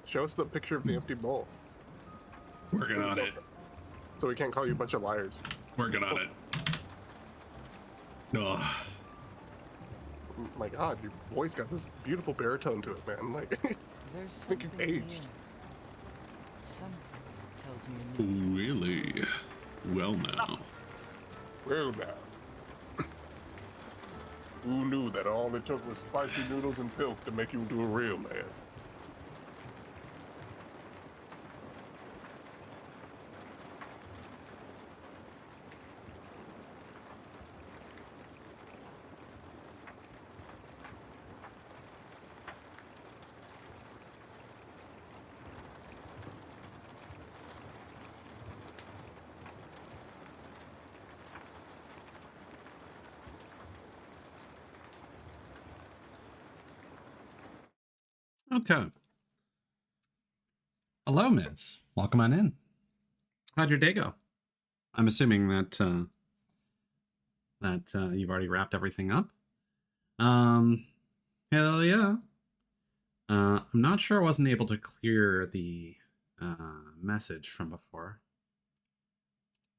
Show us the picture of the empty bowl. Working on it. So we can't call you a bunch of liars. Working on it. No. My God, your voice got this beautiful baritone to it, man. Like, I think you've aged. Something that tells me a new Really? Well now. Well now. Who knew that all it took was spicy noodles and milk to make you into a real man? Okay. Hello, Miss. Welcome on in. How'd your day go? I'm assuming that you've already wrapped everything up. Hell yeah. I'm not sure I wasn't able to clear the message from before.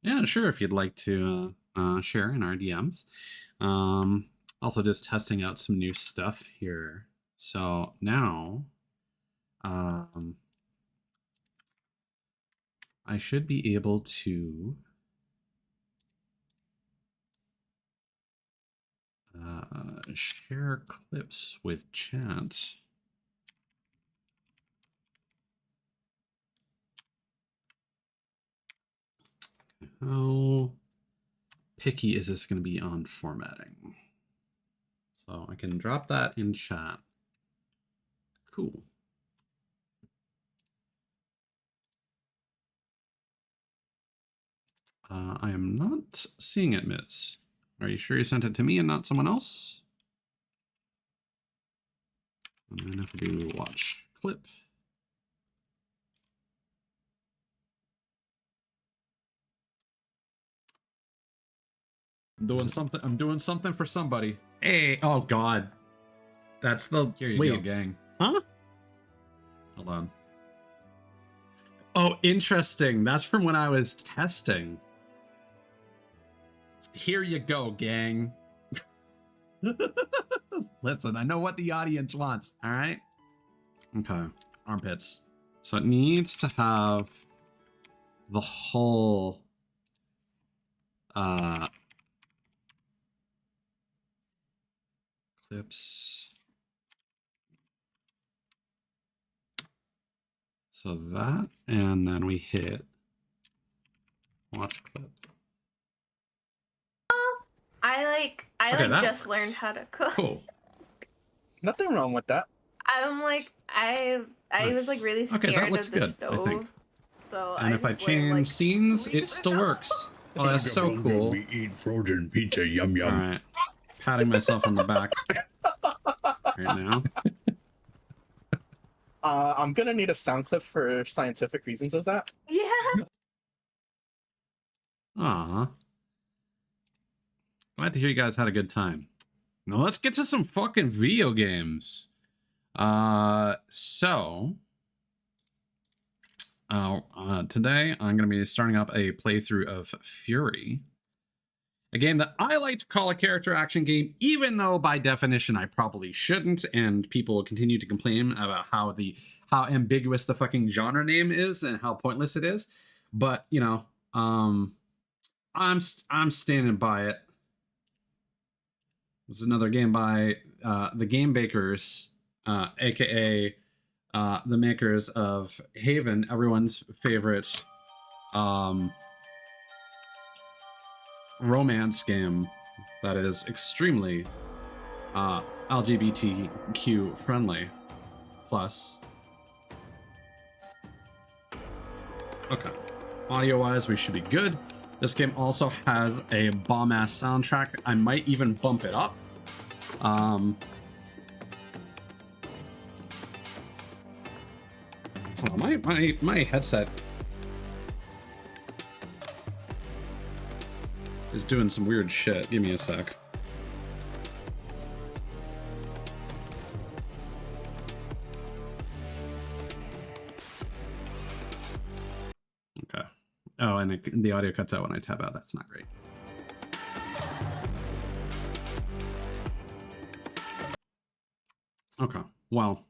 Yeah, sure, if you'd like to share in our DMs. Also just testing out some new stuff here. So now, I should be able to share clips with chat. How picky is this going to be on formatting? So I can drop that in chat. Cool. I am not seeing it, Miss. Are you sure you sent it to me and not someone else? I'm gonna have to do watch clip. I'm doing something for somebody. Hey, oh God. That's the here you go, gang. Huh? Hold on. Oh, interesting. That's from when I was testing. Here you go, gang. Listen, I know what the audience wants, all right? Okay, armpits. So it needs to have the whole clips. So that, and then we hit watch clip. I Okay, just works. learned how to cook. Cool. Nothing wrong with that. I'm like I was like Nice. really Okay, scared that looks of the good, stove. I think. So And if I just learned, change like, scenes, 2 it weeks still ago. works. Oh, that's so cool. We eat frozen pizza, yum yum. All right, patting myself on the back right now. I'm gonna need a sound clip for scientific reasons of that. Yeah. Aw. Glad to hear you guys had a good time. Now let's get to some fucking video games. Today I'm going to be starting up a playthrough of Furi, a game that I like to call a character action game, even though by definition I probably shouldn't, and people will continue to complain about how ambiguous the fucking genre name is and how pointless it is. But you know, I'm standing by it. This is another game by the Game Bakers, aka the makers of Haven, everyone's favorite romance game that is extremely LGBTQ friendly. Plus, okay, audio wise we should be good. This game also has a bomb-ass soundtrack. I might even bump it up. Hold on, my headset is doing some weird shit. Give me a sec. Oh, and the audio cuts out when I tab out. That's not great. Okay, well,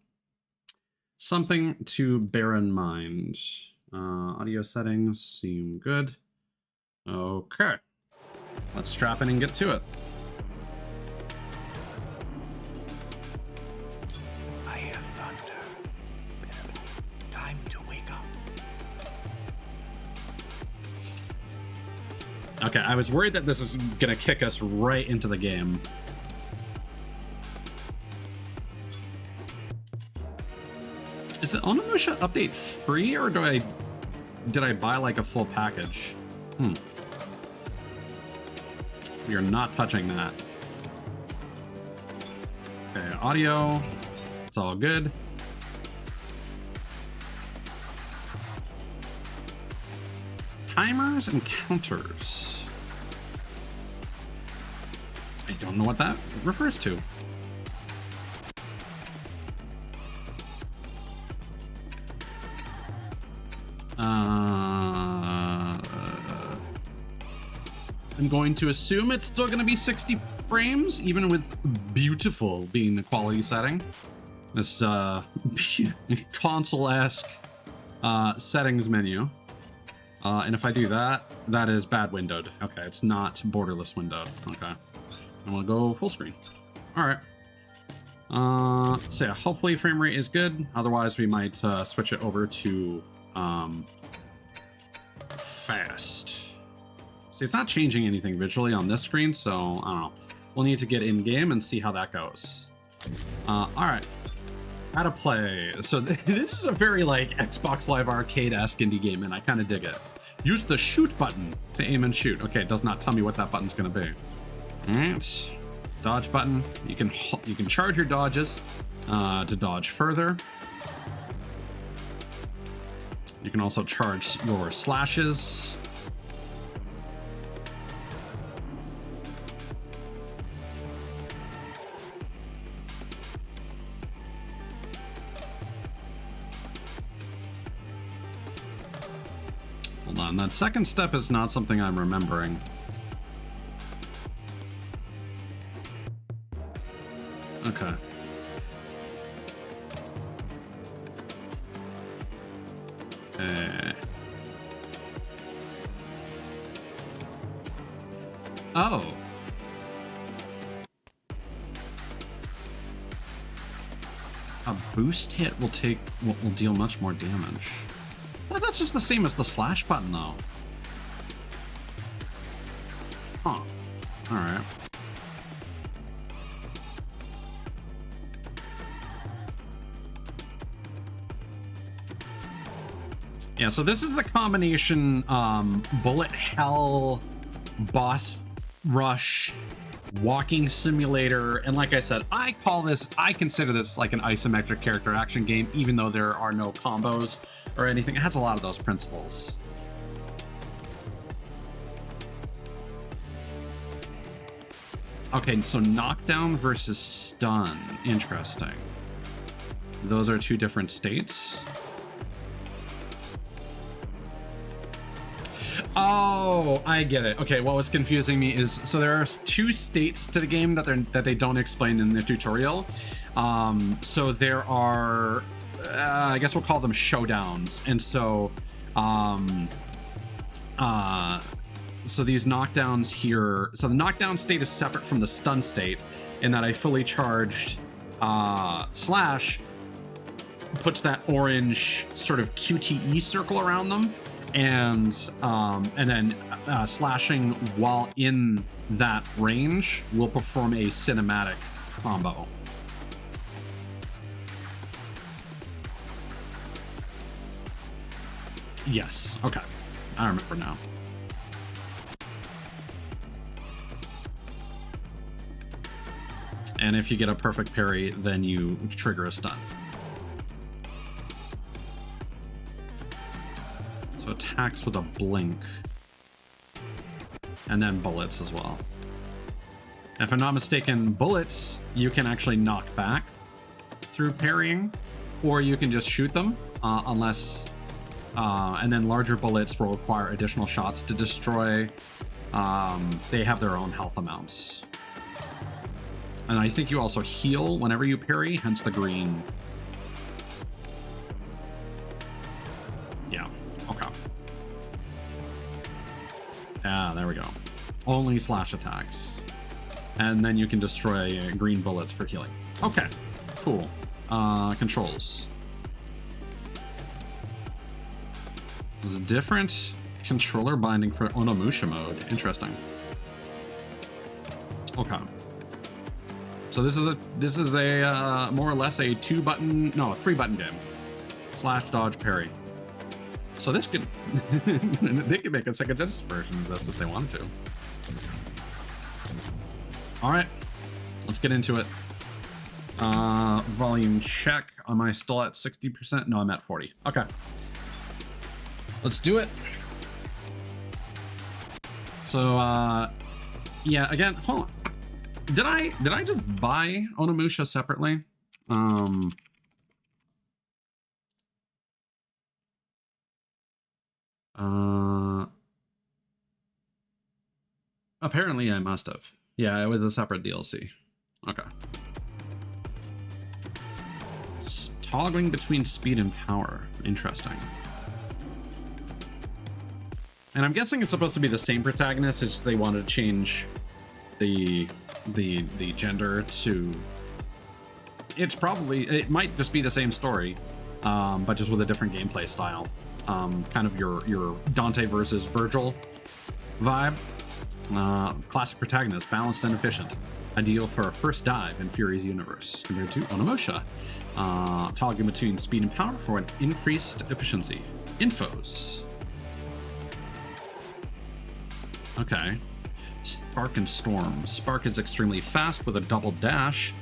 something to bear in mind. Audio settings seem good. Okay, let's strap in and get to it. I hear thunder. Time to wake up. Okay, I was worried that this is gonna kick us right into the game. Is the Onimusha update free, or did I buy like a full package? We are not touching that. Okay, audio. It's all good. Timers and counters. I don't know what that refers to. I'm going to assume it's still going to be 60 frames, even with beautiful being the quality setting. This console-esque settings menu. And if I do that, that is bad windowed. Okay, it's not borderless windowed. Okay. I'm gonna go full screen. All right. So yeah, hopefully frame rate is good. Otherwise, we might switch it over to fast. See, it's not changing anything visually on this screen, so I don't know. We'll need to get in game and see how that goes. All right. How to play. So this is a very like Xbox Live Arcade-esque indie game, and I kind of dig it. Use the shoot button to aim and shoot. Okay, it does not tell me what that button's gonna be. All right, dodge button. You can charge your dodges to dodge further. You can also charge your slashes. Hold on, that second step is not something I'm remembering. Okay. Oh. A boost hit will deal much more damage. Well, that's just the same as the slash button, though. Huh. All right. Yeah, so this is the combination bullet hell, boss rush, walking simulator, and like I said, I consider this like an isometric character action game, even though there are no combos or anything. It has a lot of those principles. Okay, so knockdown versus stun. Interesting. Those are two different states. Oh, I get it. Okay, what was confusing me is, so there are two states to the game that they don't explain in the tutorial. So there are, I guess we'll call them showdowns, and so, so these knockdowns here. So the knockdown state is separate from the stun state, in that I fully charged slash puts that orange sort of QTE circle around them. And then slashing while in that range will perform a cinematic combo. Yes, okay, I remember now. And if you get a perfect parry, then you trigger a stun. Attacks with a blink, and then bullets as well. If I'm not mistaken, bullets you can actually knock back through parrying, or you can just shoot them, unless And then larger bullets will require additional shots to destroy. They have their own health amounts. And I think you also heal whenever you parry, hence the green. Yeah, okay. Ah, there we go. Only slash attacks. And then you can destroy green bullets for healing. Okay, cool. Controls. There's a different controller binding for Onimusha mode. Interesting. Okay. So this is a more or less a 3-button game. Slash, dodge, parry. So this could they could make a Sega Genesis version of this if they wanted to. All right, let's get into it. Volume check. Am I still at 60%? No, I'm at 40. Okay. Let's do it. So, yeah, again, hold on. Did I just buy Onimusha separately? Apparently I must have. Yeah, it was a separate DLC. Okay. Toggling between speed and power. Interesting. And I'm guessing it's supposed to be the same protagonist, it's just they wanted to change the gender to... It might just be the same story, but just with a different gameplay style. Kind of your Dante versus Virgil vibe. Classic protagonist, balanced and efficient. Ideal for a first dive in Furi's universe, compared to Onimusha. Toggling between speed and power for an increased efficiency. Infos. Okay. Spark and Storm. Spark is extremely fast with a double dash.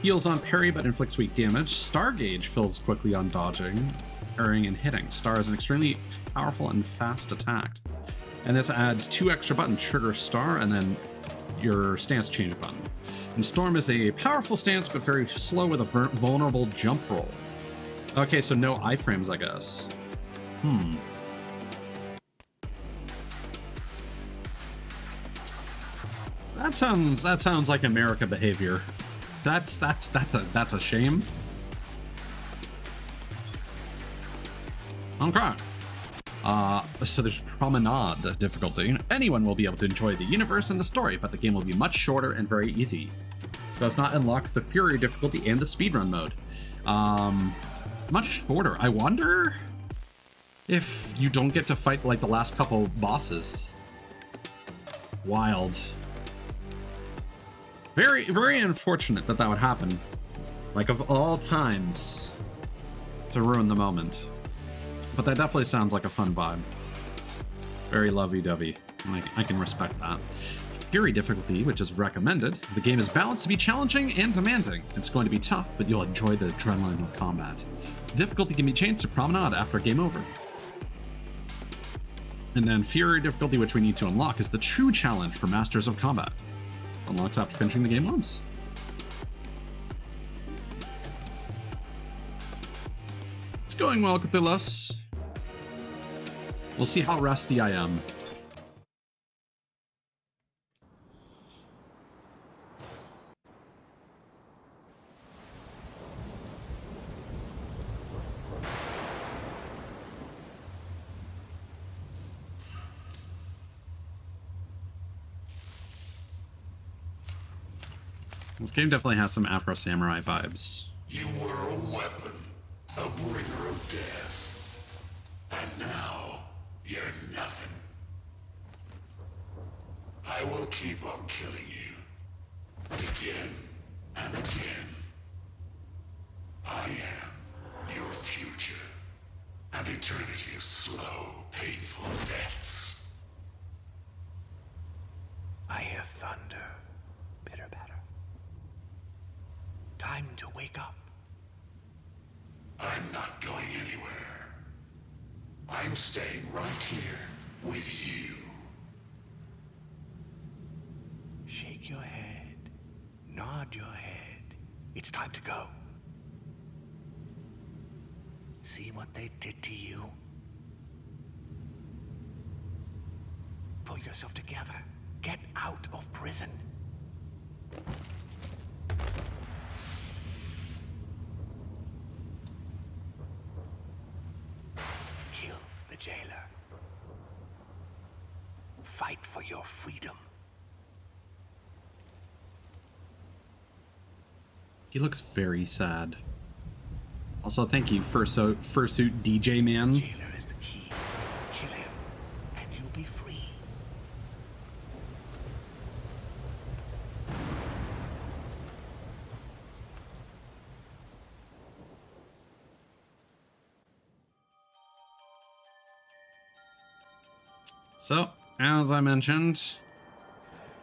Heals on parry but inflicts weak damage. Star Gauge fills quickly on dodging, parrying, and hitting. Star is an extremely powerful and fast attack. And this adds 2 extra buttons, trigger Star, and then your stance change button. And Storm is a powerful stance but very slow with a vulnerable jump roll. Okay, so no iframes, I guess. That sounds like America behavior. That's a shame. Okay. So there's Promenade difficulty. Anyone will be able to enjoy the universe and the story, but the game will be much shorter and very easy. Does not unlock the Fury difficulty and the speedrun mode. Much shorter. I wonder if you don't get to fight like the last couple bosses. Wild. Very, very unfortunate that would happen. Like, of all times to ruin the moment. But that definitely sounds like a fun vibe. Very lovey-dovey. I can respect that. Fury difficulty, which is recommended. The game is balanced to be challenging and demanding. It's going to be tough, but you'll enjoy the adrenaline of combat. Difficulty can be changed to Promenade after game over. And then Fury difficulty, which we need to unlock, is the true challenge for Masters of Combat. Unlocks after finishing the game once. It's going well, Cthulhus. We'll see how rusty I am. This game definitely has some Afro Samurai vibes. You were a weapon, a bringer of death. And now, you're nothing. I will keep on killing you. Again and again. I am your future. An eternity of slow, painful deaths. I hear thunder. Pitter patter. Time to wake up. I'm not going anywhere. I'm staying right here with you. Shake your head. Nod your head. It's time to go. See what they did to you? Pull yourself together. Get out of prison. Kill the jailer. Fight for your freedom. He looks very sad. Also, thank you, Fursuit DJ Man. Jailer is the key. Kill him, and you'll be free. So, as I mentioned,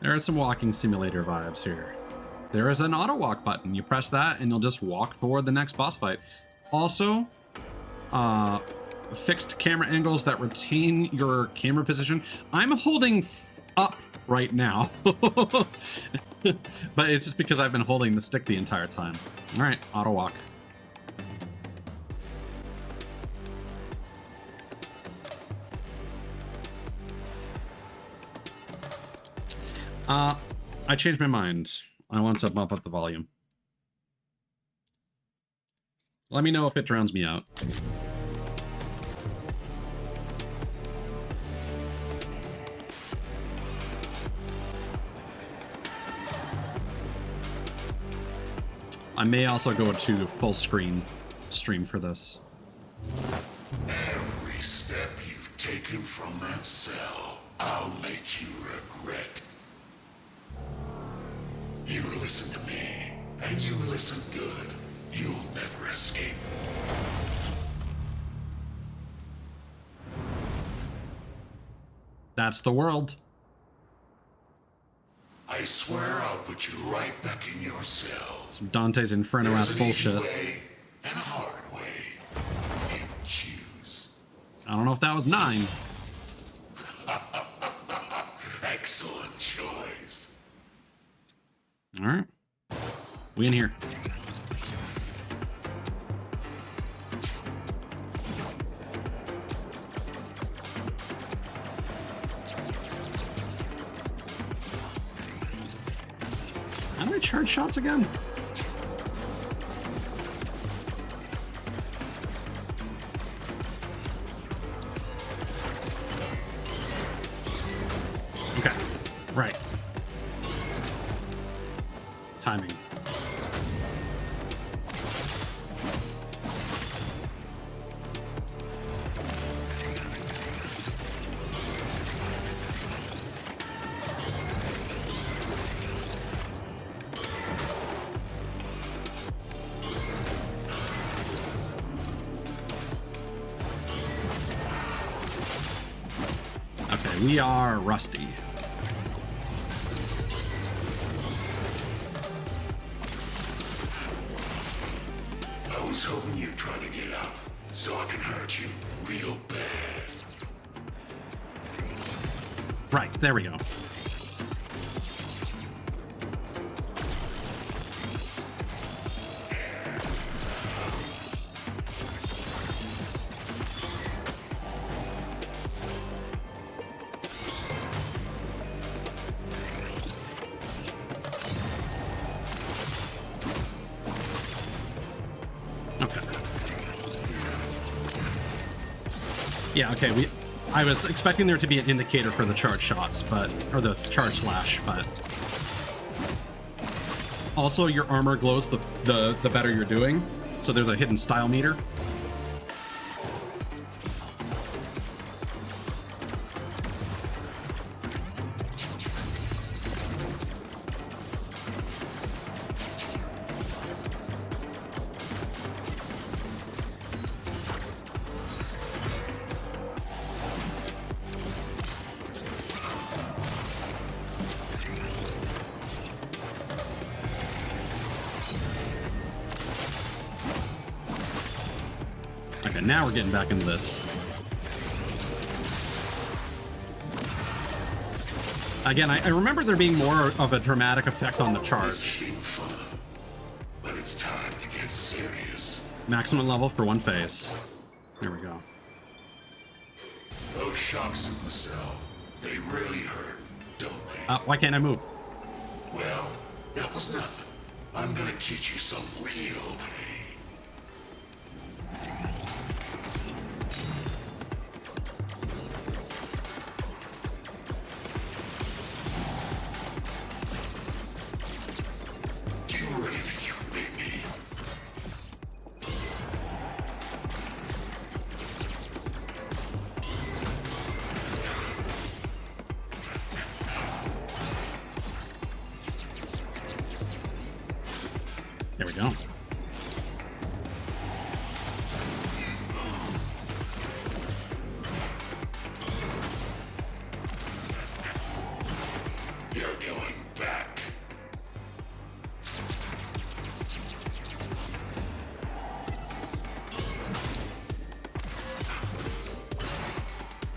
there are some walking simulator vibes here. There is an auto walk button. You press that and you'll just walk toward the next boss fight. Also, fixed camera angles that retain your camera position. I'm holding up right now, but it's just because I've been holding the stick the entire time. All right, auto walk. I changed my mind. I want to bump up the volume. Let me know if it drowns me out. I may also go to full screen stream for this. Every step you've taken from that cell, I'll make you regret. You listen to me, and you listen good. You'll never escape. That's the world. I swear I'll put you right back in your cell. Some Dante's Inferno ass There's an easy bullshit. way and a hard way. You choose. I don't know if that was 9. Excellent choice. All right. We in here. How many charge shots again? Okay. Right. Timing. Okay, we are rusty. I was hoping you'd try to get up, so I can hurt you real bad. Right, there we go. Okay. Yeah, okay, I was expecting there to be an indicator for the charge shots, or the charge slash, but also your armor glows the better you're doing, so there's a hidden style meter. Okay, now we're getting back into this. Again, I remember there being more of a dramatic effect on the This charge. has been fun, but it's time to get serious. Maximum level for one phase. There we go. Those shocks in the cell, They really hurt, don't they? Why can't I move? Well, that was nothing. I'm gonna teach you some real pain. Do you really think you can beat me? There we go. You're going back.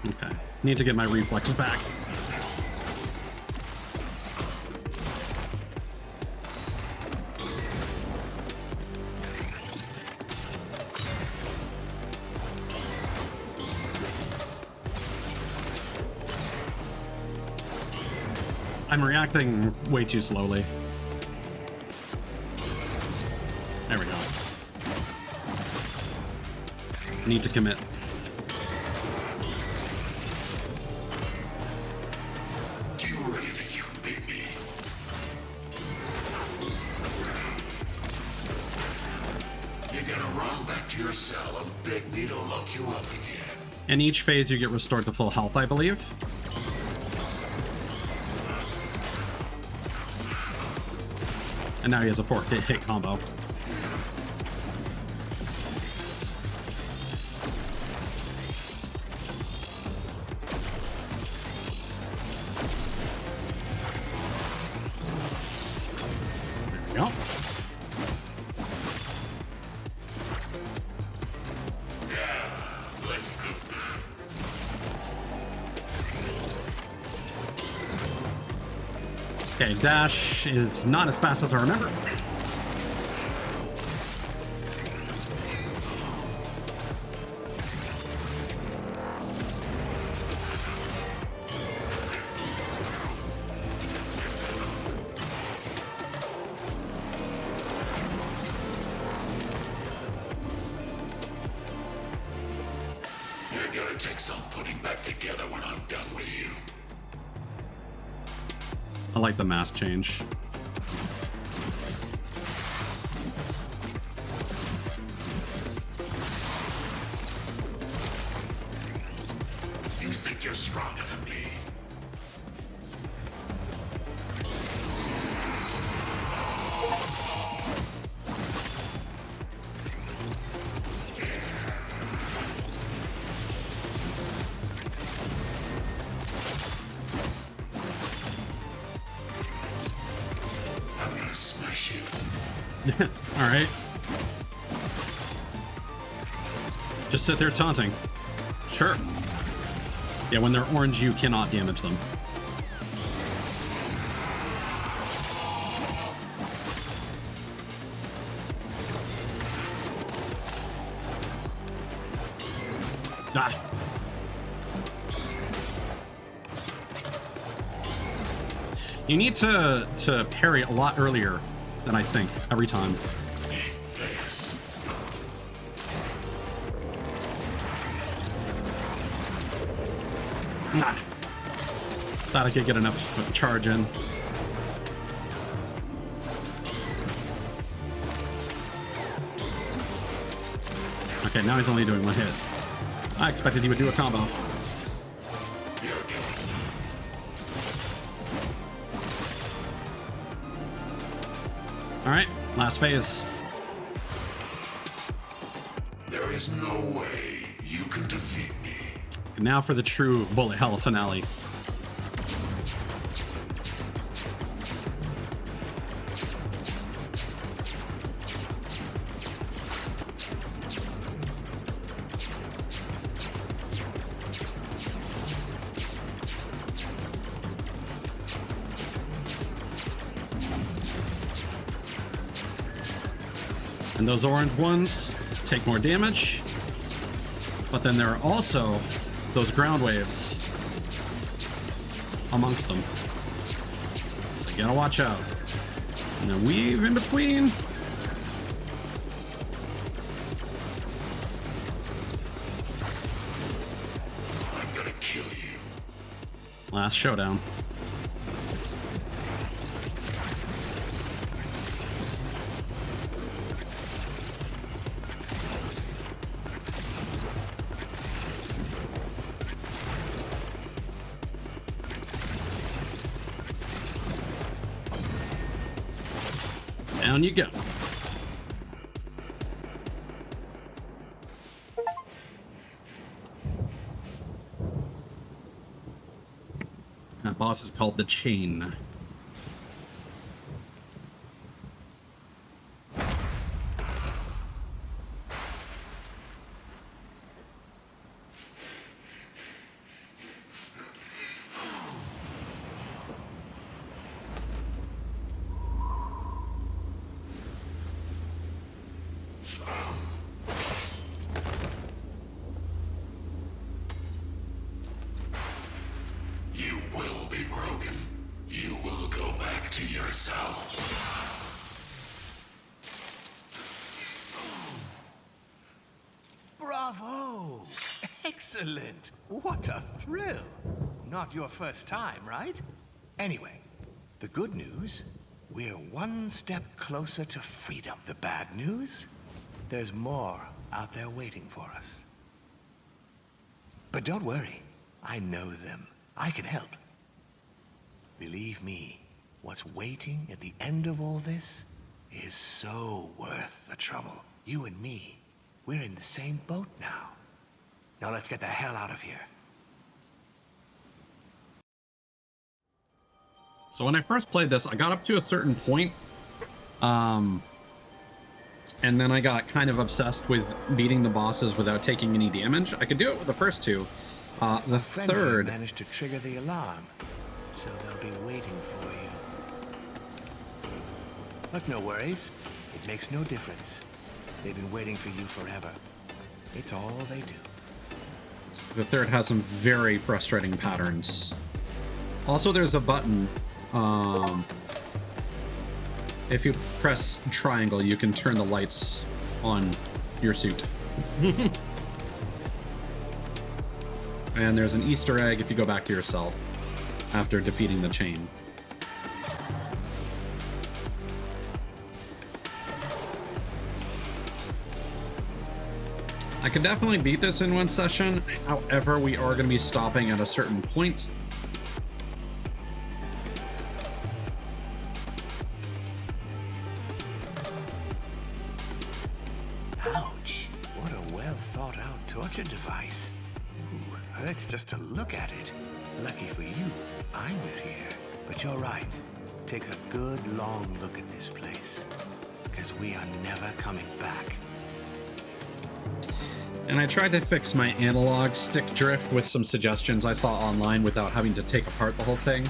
Okay. Need to get my reflexes back. I'm reacting way too slowly. There we go. Need to commit. Do you really think you can beat me? You're gonna run back to your cell and beg me to look you up again. In each phase, you get restored to full health, I believe. And now he has a 4-hit combo. There we go. Let's go. Okay, dash is not as fast as I remember. You're gonna take some putting back together when I'm done with you. I like the mask change. You think you're stronger than me? I'm gonna smash you. All right. Just sit there taunting. Sure. Yeah, when they're orange, you cannot damage them. Ah. You need to parry a lot earlier than I think every time. Ah. Thought I could get enough charge in. Okay, now he's only doing one hit. I expected he would do a combo. Alright, last phase. There is no way you can defeat me. And now for the true bullet hell finale. And those orange ones take more damage. But then there are also those ground waves. amongst them. So you gotta watch out. And then weave in between. I'm gonna kill you. Last showdown. Down you go. That boss is called the Chain. You will be broken. You will go back to yourself. Bravo! Excellent! What a thrill! Not your first time, right? Anyway, the good news, we're one step closer to freedom. The bad news, there's more out there waiting for us. But don't worry, I know them. I can help. Believe me, what's waiting at the end of all this is so worth the trouble. You and me, we're in the same boat now. Now let's get the hell out of here. So when I first played this, I got up to a certain point, and then I got kind of obsessed with beating the bosses without taking any damage. I could do it with the first two. The Friend here third, managed to trigger the alarm, so they'll be waiting for you. But no worries, it makes no difference. They've been waiting for you forever. It's all they do. the third has some very frustrating patterns. Also, there's a button. If you press triangle, you can turn the lights on your suit. And there's an Easter egg if you go back to your cell after defeating the chain. I could definitely beat this in one session. However, we are going to be stopping at a certain point. Ouch! What a well thought out torture device. Ooh, hurts just to look at it. Lucky for you, I was here. But you're right. Take a good long look at this place. Because we are never coming back. And I tried to fix my analog stick drift with some suggestions I saw online without having to take apart the whole thing.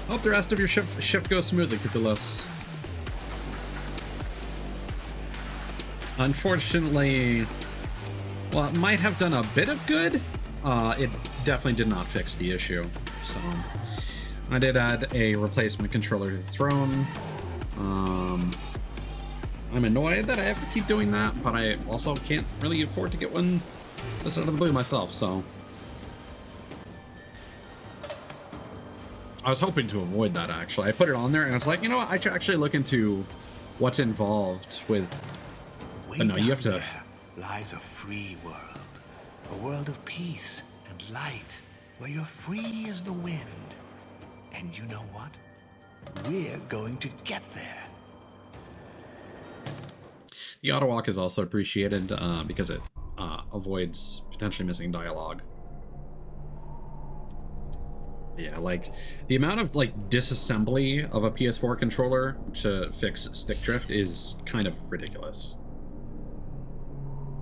Hope the rest of your shift goes smoothly, Cthulhu. Unfortunately, well, it might have done a bit of good. It definitely did not fix the issue. So I did add a replacement controller to the throne. I'm annoyed that I have to keep doing that, but I also can't really afford to get one this out of the blue myself, so. I was hoping to avoid that, actually. I put it on there, and I was like, you know what, I should actually look into what's involved with... Way But no, you have down to... there lies a free world. A world of peace and light, where you're free as the wind. And you know what? We're going to get there. The auto walk is also appreciated because it avoids potentially missing dialogue. Yeah, like the amount of like disassembly of a PS4 controller to fix stick drift is kind of ridiculous.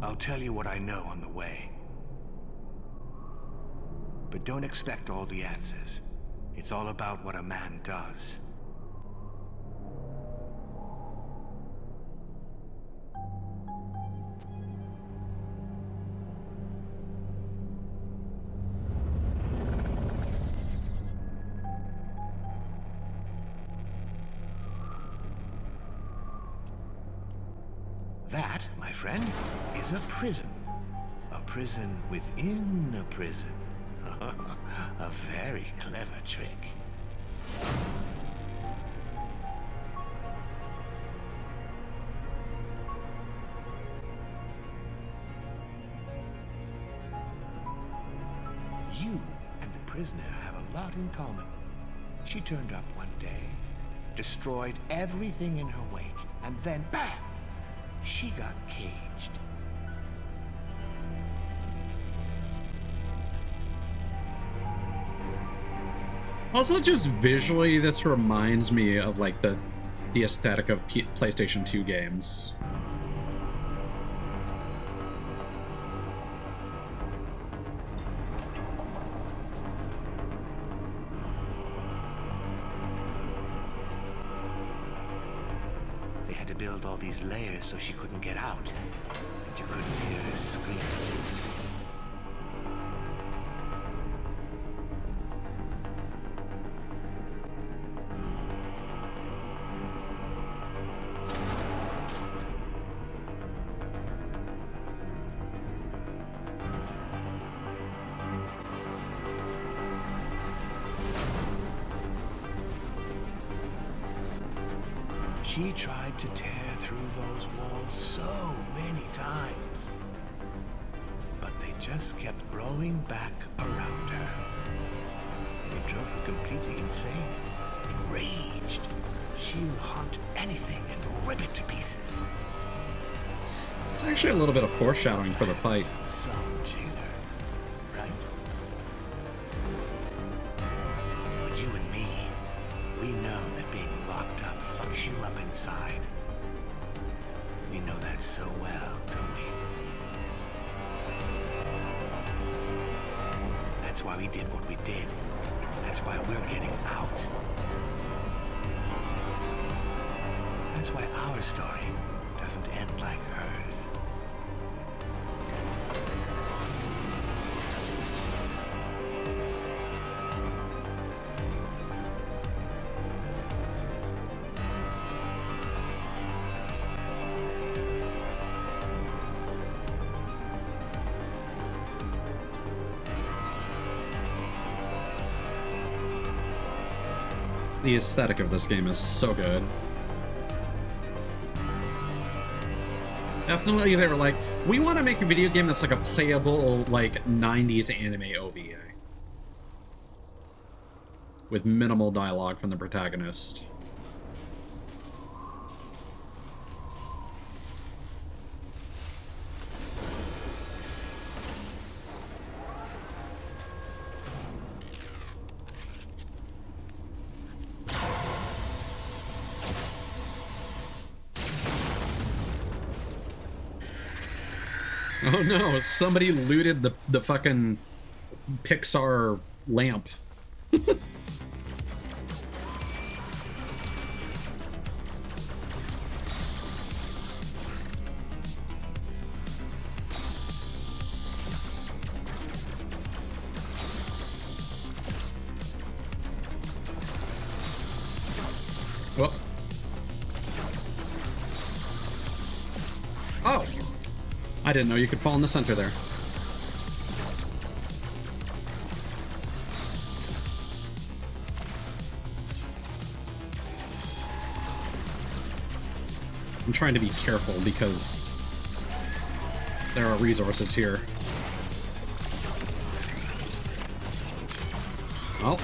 I'll tell you what I know on the way. But don't expect all the answers. It's all about what a man does. That, my friend, is a prison. A prison within a prison. A very clever trick. You and the prisoner have a lot in common. She turned up one day, destroyed everything in her wake, and then, bam! She got caged. Also, just visually, this reminds me of like the aesthetic of PlayStation 2 games. They had to build all these layers so she couldn't get out. And you couldn't hear her scream. She tried to tear through those walls so many times, but they just kept growing back around her. It drove her completely insane. Enraged, she would haunt anything and rip it to pieces. It's actually a little bit of foreshadowing for the fight. That's some jailer, right? But you and me, we know that being locked up fucks you up inside. We know that so well, don't we? That's why we did what we did. That's why we're getting out. That's why our story doesn't end like hers. The aesthetic of this game is so good. Definitely they were like, we want to make a video game that's like a playable, like, 90s anime OVA. With minimal dialogue from the protagonist. Oh no, somebody looted the fucking Pixar lamp. Well. Oh! I didn't know you could fall in the center there. I'm trying to be careful because there are resources here. Oh.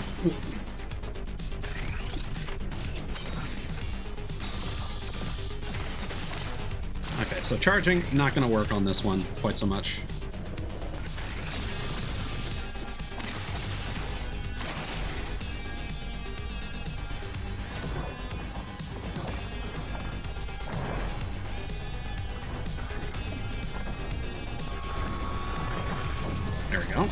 Okay, so charging, not going to work on this one quite so much. There we go.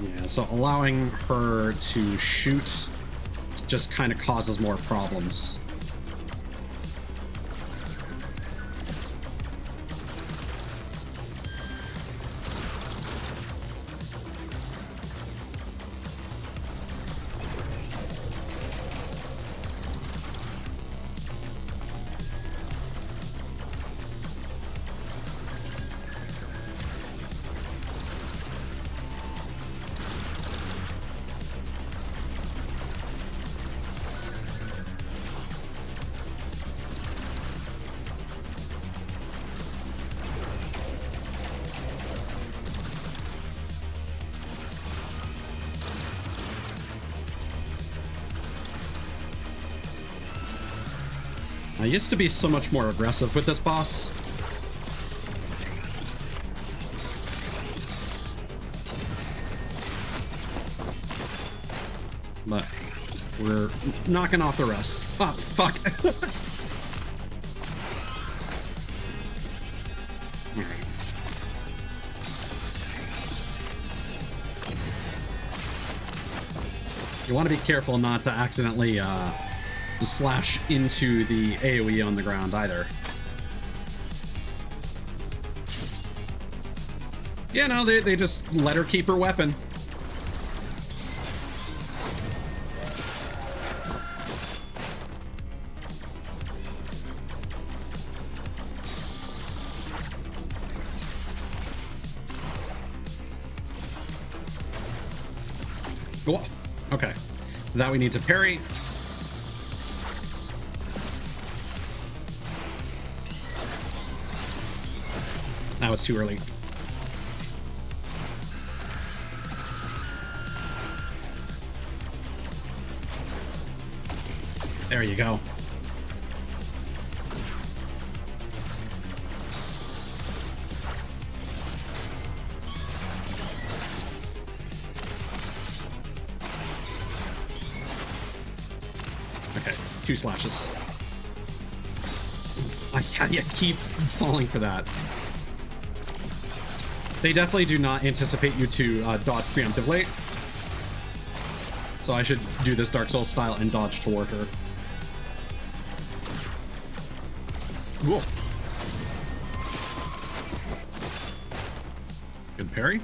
Yeah, so allowing her to shoot just kind of causes more problems. I used to be so much more aggressive with this boss. But we're knocking off the rest. Oh, fuck. You want to be careful not to accidentally slash into the AoE on the ground either. Yeah, no, they just let her keep her weapon. Whoa. Okay. That we need to parry. That was too early. There you go. Okay, 2 slashes. I keep falling for that. They definitely do not anticipate you to dodge preemptively. So I should do this Dark Souls style and dodge toward her. Whoa. Good parry.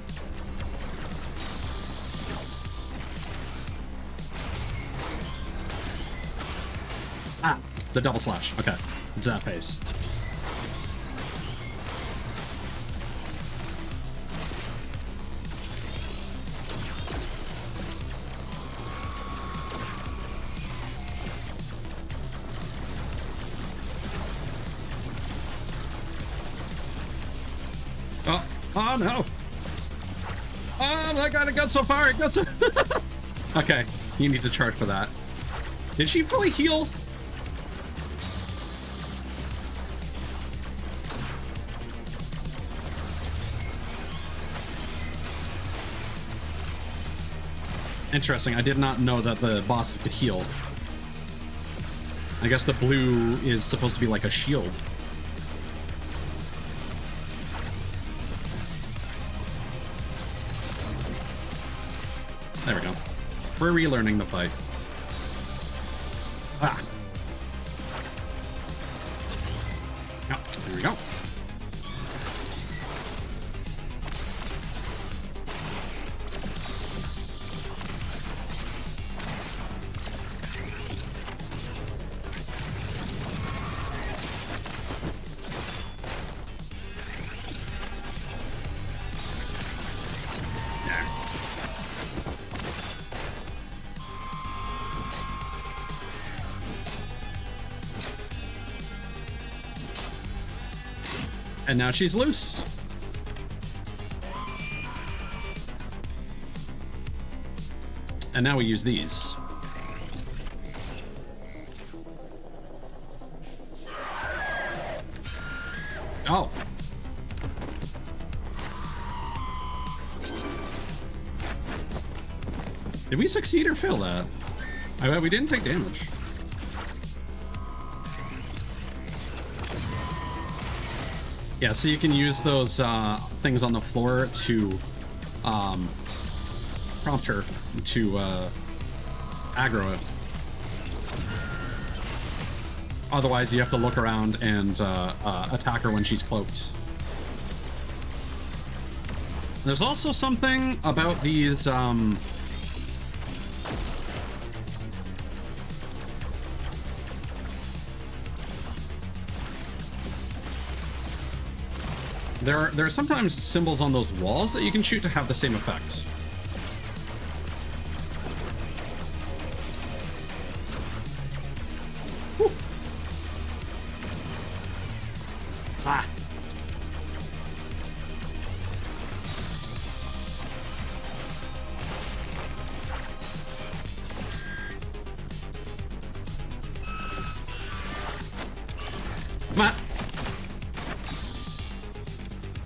Ah, the double slash. Okay, it's that pace. Oh no! Oh my god, it got so far! It got so... Okay, you need to charge for that. Did she fully heal? Interesting, I did not know that the boss could heal. I guess the blue is supposed to be like a shield. There we go. We're relearning the fight. Ah. Oh, there we go. And now she's loose. And now we use these. Oh. Did we succeed or fail that? I bet we didn't take damage. Yeah, so you can use those things on the floor to prompt her to aggro it. Otherwise, you have to look around and attack her when she's cloaked. There's also something about these... There are sometimes symbols on those walls that you can shoot to have the same effect. Whew. Ah.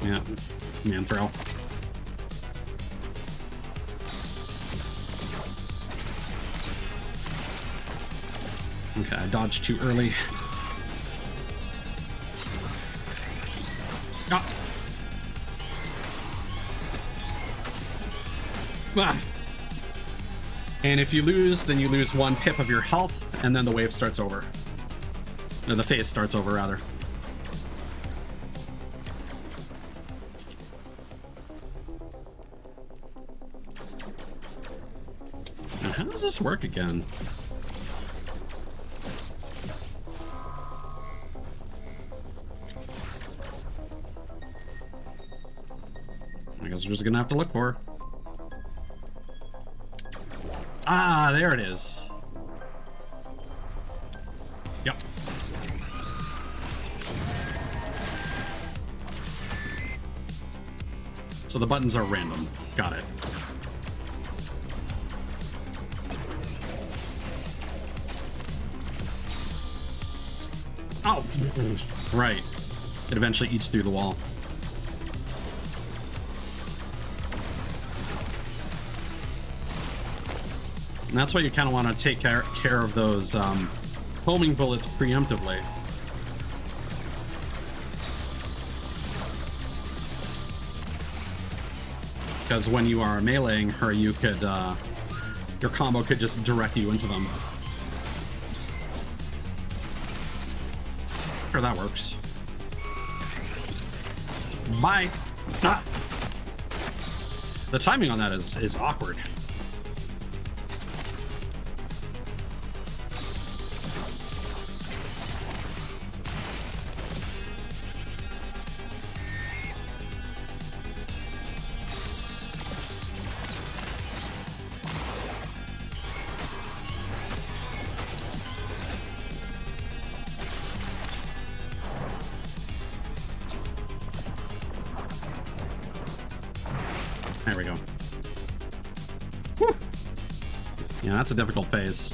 Yeah, man throw. Okay, I dodged too early. Ah. Ah. And if you lose, then you lose 1 pip of your health, and then the wave starts over. Or the phase starts over, rather. Now, how does this work again? I guess we're just gonna have to look for her. Ah, there it is. Yep. So the buttons are random. Got it. Oh! Right. It eventually eats through the wall. And that's why you kind of want to take care of those homing bullets preemptively. Because when you are meleeing her, you could, your combo could just direct you into them. Sure, that works. Bye. Ah. The timing on that is awkward. There we go. Whew. Yeah, that's a difficult phase.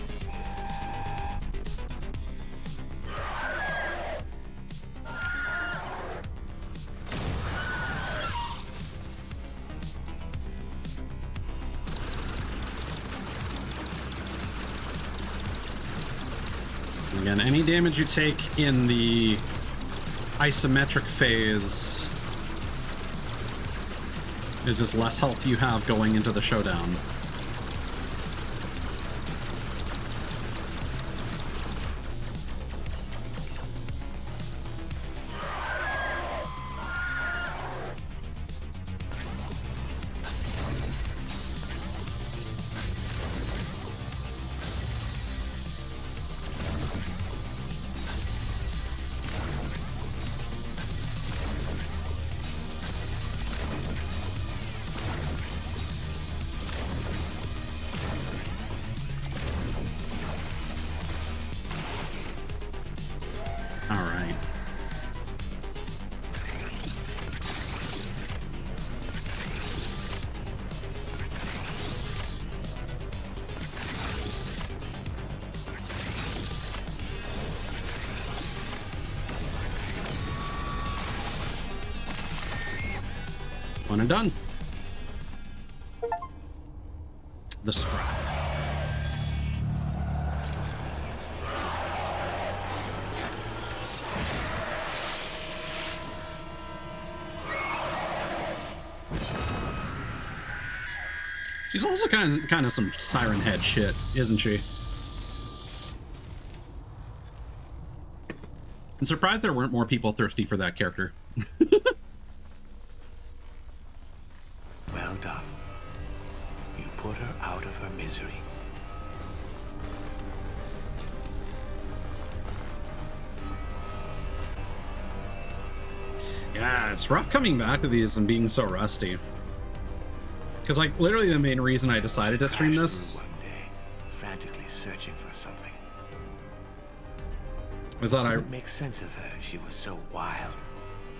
Again, any damage you take in the isometric phase is just less health you have going into the showdown. One and done. The scribe. She's also kind of some Siren Head shit, isn't she? I'm surprised there weren't more people thirsty for that character. Well done. You put her out of her misery. Yeah, it's rough coming back to these and being so rusty. Because, like, literally the main reason I decided to stream this One day, frantically searching for something. is that I Couldn't make sense of her. She was so wild.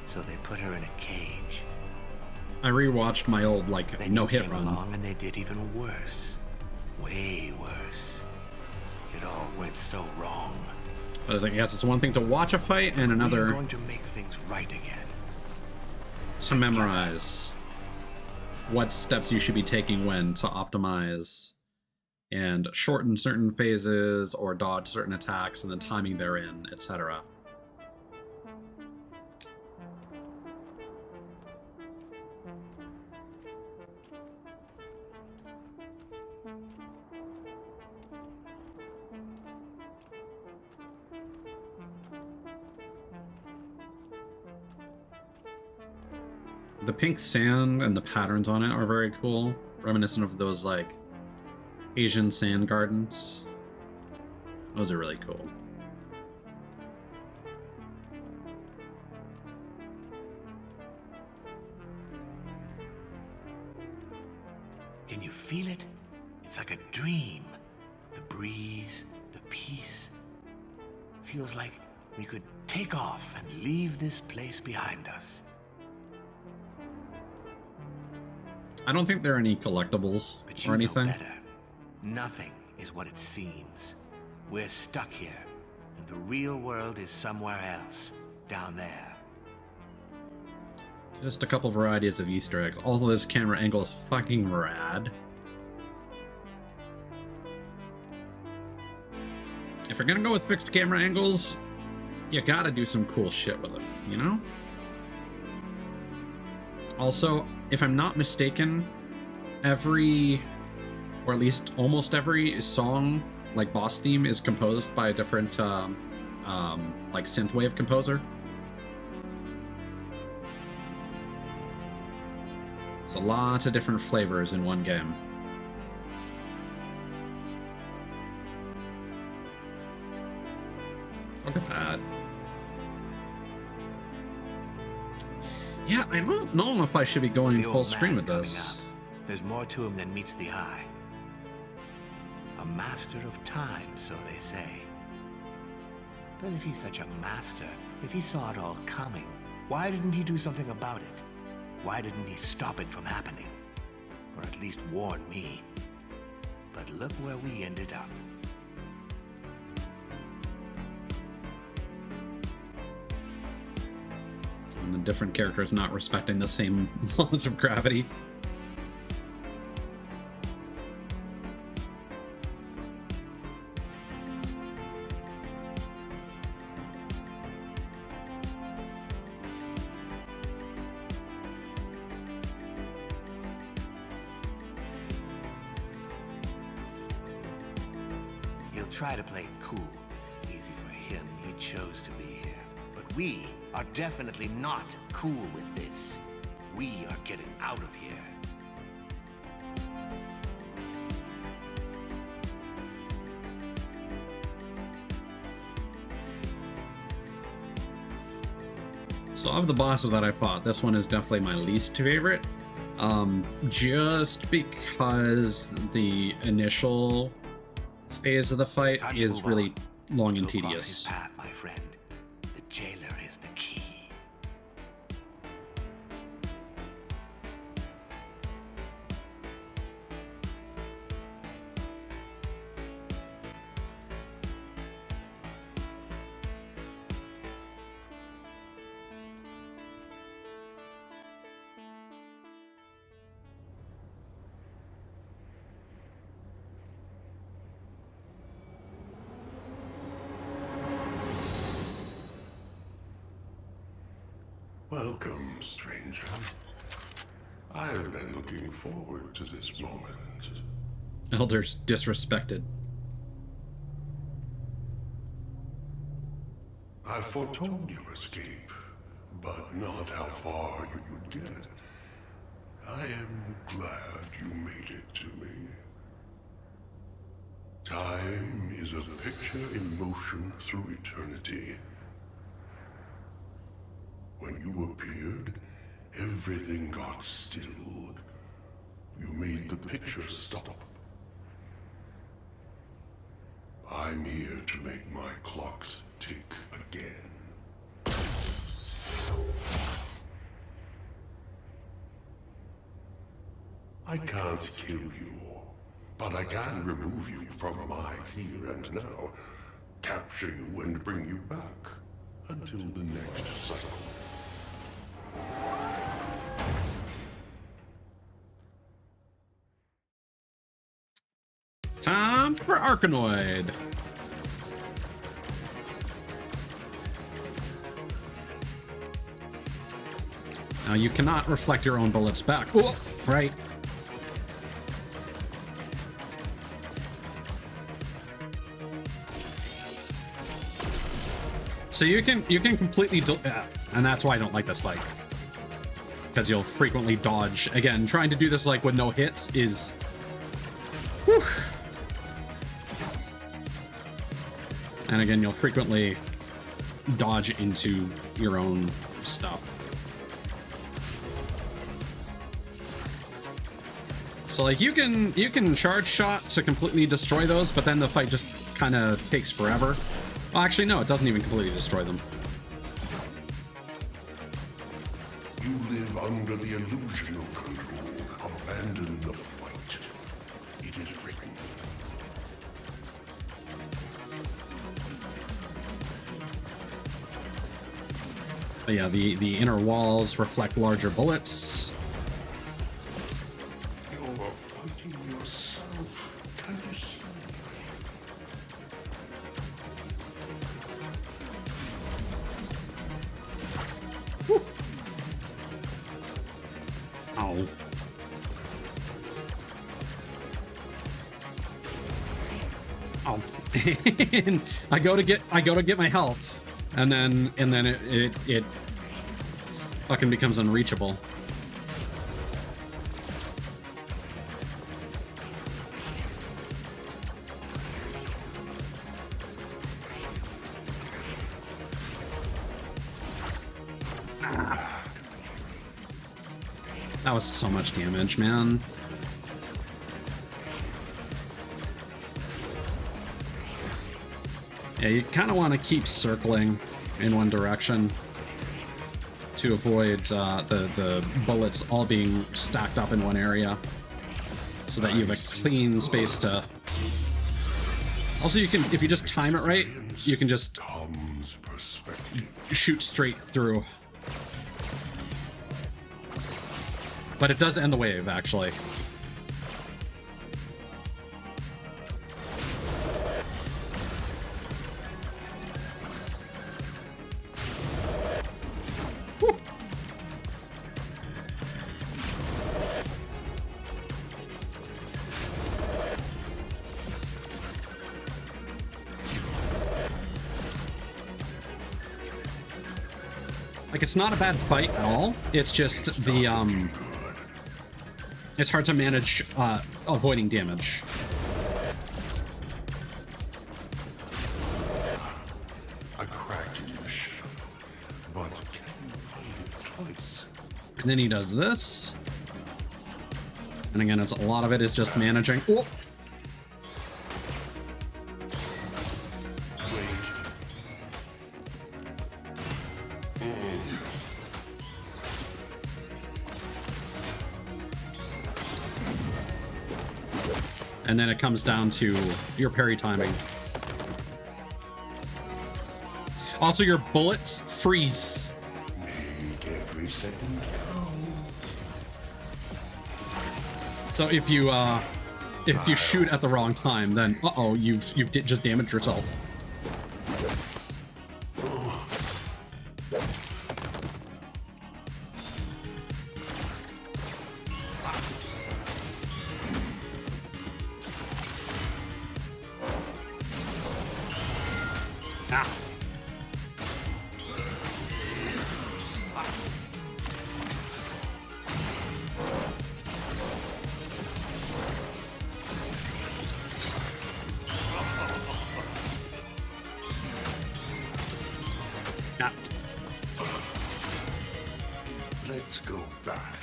So they put her in a cage. rewatched my old, like, Then no you hit came run. along and they did even worse. Way worse. It all went so wrong. But I was like, yes, it's one thing to watch a fight and We're another going to make things right again. to memorize what steps you should be taking when to optimize and shorten certain phases or dodge certain attacks and the timing therein, etc. The pink sand and the patterns on it are very cool, reminiscent of those like Asian sand gardens. Those are really cool. Can you feel it? It's like a dream. The breeze, the peace. Feels like we could take off and leave this place behind us. I don't think there are any collectibles But you or know anything. better. Nothing is what it seems. We're stuck here, and the real world is somewhere else, down there. Just a couple varieties of Easter eggs. Also, this camera angle is fucking rad. If you're gonna go with fixed camera angles, you gotta do some cool shit with it, you know? Also, if I'm not mistaken, every, or at least almost every song, like boss theme, is composed by a different, like synthwave composer. So lots of different flavors in one game. Look at that. Yeah, I don't know if I should be going The full old screen man with coming this. up. There's more to him than meets the eye. A master of time, so they say. But if he's such a master, if he saw it all coming, why didn't he do something about it? Why didn't he stop it from happening? Or at least warn me? But look where we ended up. And the different characters not respecting the same laws of gravity. He'll try to play it cool. Easy for him, he chose to be here. But we are definitely not cool with this. We are getting out of here. So of the bosses that I fought, this one is definitely my least favorite. Just because the initial phase of the fight Time to is move really long and Go cross his tedious. path, my friend. The jailer is the key. Welcome, stranger. I have been looking forward to this moment. Elders disrespected. I foretold your escape, but not how far you would get. I am glad you made it to me. Time is a picture in motion through eternity. When you appeared, everything got still. You made the picture stop. I'm here to make my clocks tick again. I can't kill you, but I can remove you from my here and now, capture you and bring you back until the next cycle. round for Arkanoid. Now you cannot reflect your own bullets back. Whoa, right. So you can completely and that's why I don't like this fight, because you'll frequently dodge. Again, trying to do this like with no hits is whew. And again, you'll frequently dodge into your own stuff. So like you can charge shot to completely destroy those, but then the fight just kind of takes forever. Well, actually, no, it doesn't even completely destroy them. You live under the illusion of control. Abandon the fight. It is written. But yeah, the inner walls reflect larger bullets. You're fighting yourself. Can you see? Oh. Oh. And I go to get my health, and then it fucking becomes unreachable. That was so much damage, man. Yeah, you kind of want to keep circling in one direction to avoid the bullets all being stacked up in one area, so that you have a clean space to... Also, you can, if you just time it right, you can just shoot straight through. But it does end the wave, actually. Woo. Like, it's not a bad fight at all. It's just the, it's hard to manage avoiding damage. A cracked dish, but can you find it twice? And then he does this. And again, it's a lot of it is just managing. Whoa. And then it comes down to your parry timing. Also, your bullets freeze. Make every second count. So if you shoot at the wrong time, then uh-oh, you've just damaged yourself. Let's go back.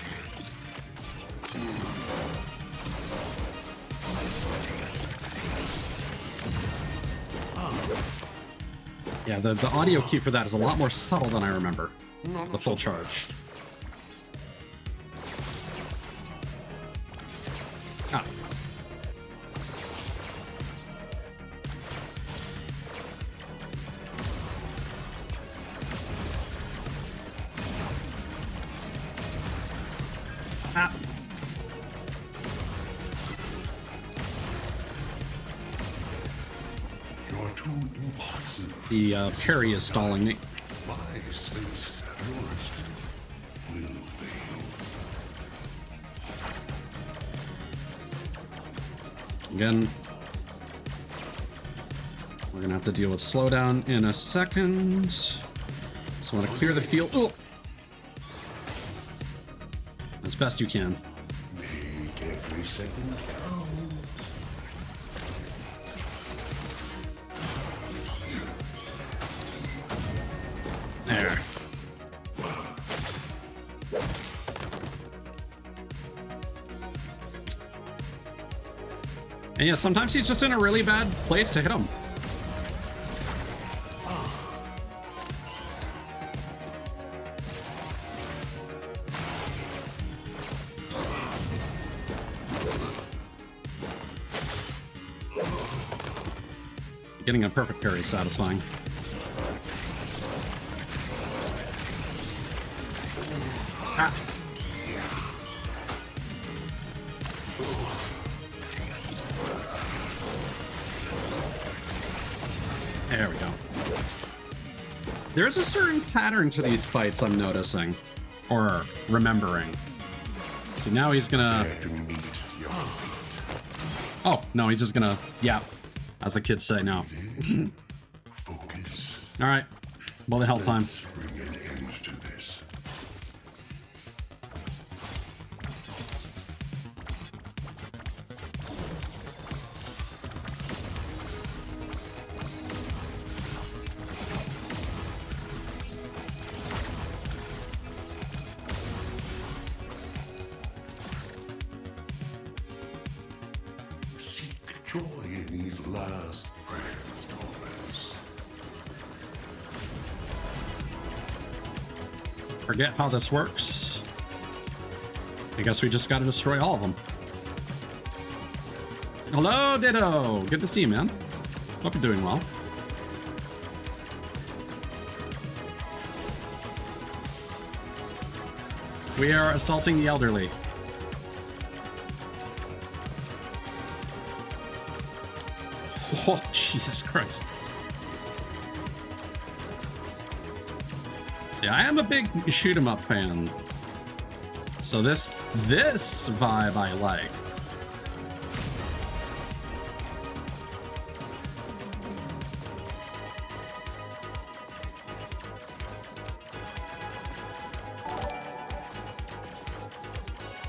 Yeah, the audio cue for that is a lot more subtle than I remember. The full charge. Ah. Ah. The parry is stalling me. My space, yours will fail. Again, we're gonna have to deal with slowdown in a second. Just want to clear the field. Oh! As best you can. Make every second count. There. And yeah, sometimes he's just in a really bad place to hit him. Getting a perfect parry is satisfying. Ah. There we go. There's a certain pattern to these fights I'm noticing, or remembering. So now he's gonna... Dare to meet your Oh, no, he's just gonna... Yeah, as the kids say now. focus. Alright, well, the hell time. Let's bring an end to this. Seek joy in these last breaths, Thomas. Forget how this works. I guess we just gotta destroy all of them. Hello, Ditto! Good to see you, man. Hope you're doing well. We are assaulting the elderly. Oh, Jesus Christ. See, I am a big shoot 'em up fan. So this vibe I like.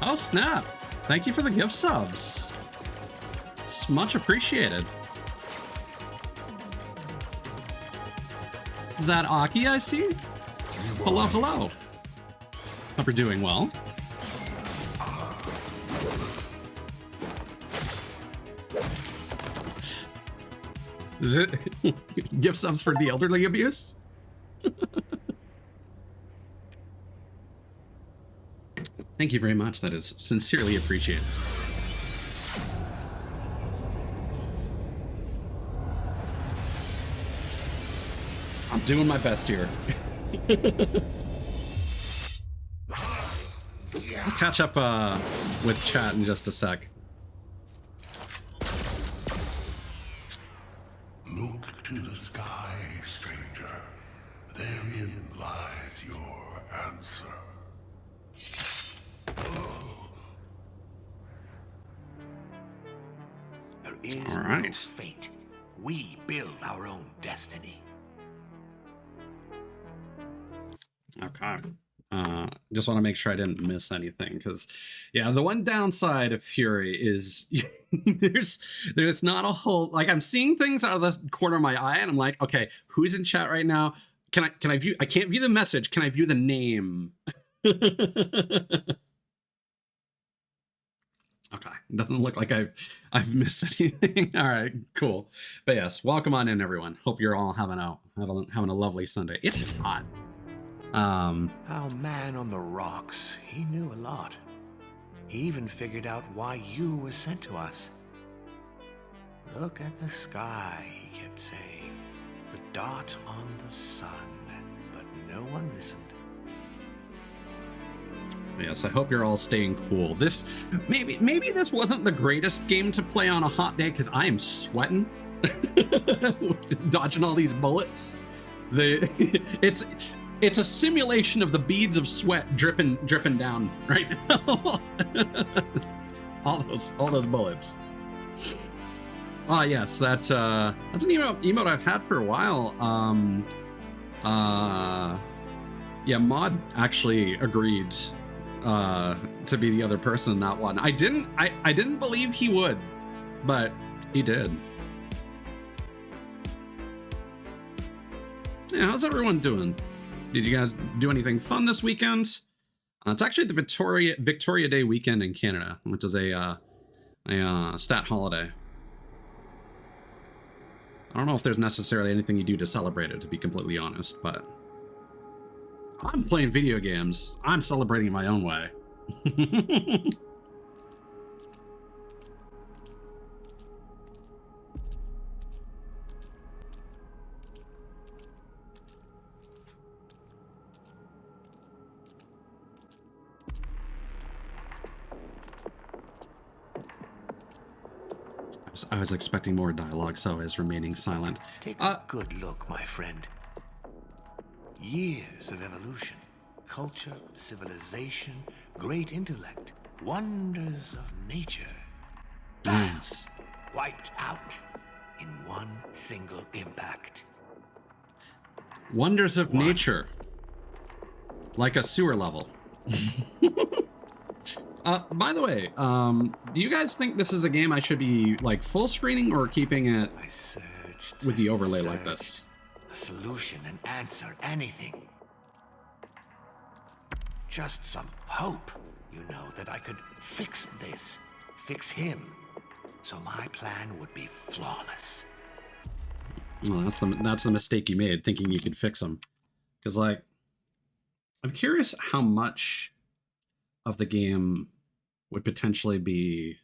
Oh snap! Thank you for the gift subs. It's much appreciated. Is that Aki I see? Hello, hello. Hope you're doing well. Is it gift subs for the elderly abuse? Thank you very much. That is sincerely appreciated. I'm doing my best here. I'll catch up with chat in just a sec. Look to the sky, stranger. Therein lies your answer. There is All no right. fate. We build our own destiny. Okay. Just want to make sure I didn't miss anything, because yeah, the one downside of Fury is there's not a whole, like, I'm seeing things out of the corner of my eye and I'm like, okay, who's in chat right now? Can I view? I can't view the message. Can I view the name? Okay, doesn't look like I've missed anything. All right, cool. But yes, welcome on in, everyone. Hope you're all having a lovely Sunday. It's hot. Our man on the rocks, he knew a lot. He even figured out why you were sent to us. Look at the sky, he kept saying. The dot on the sun. But no one listened. Yes, I hope you're all staying cool. This maybe this wasn't the greatest game to play on a hot day because I am sweating. Dodging all these bullets. It's a simulation of the beads of sweat dripping down right now. all those bullets. Ah, yes, that's an emote I've had for a while. Yeah, Mod actually agreed to be the other person in that one. I didn't believe he would, but he did. Yeah, how's everyone doing? Did you guys do anything fun this weekend? It's actually the Victoria Day weekend in Canada, which is a stat holiday. I don't know if there's necessarily anything you do to celebrate it, to be completely honest, but I'm playing video games. I'm celebrating my own way. I was expecting more dialogue, so I was remaining silent. Take a good look, my friend. Years of evolution, culture, civilization, great intellect, wonders of nature. Yes. Wiped out in one single impact. Wonders of nature. Like a sewer level. By the way, do you guys think this is a game I should be like full screening or keeping it with the overlay like this? A solution, an answer, anything. Just some hope, you know, that I could fix this, fix him, so my plan would be flawless. Well, that's the mistake you made, thinking you could fix him. Because, like, I'm curious how much of the game would potentially be...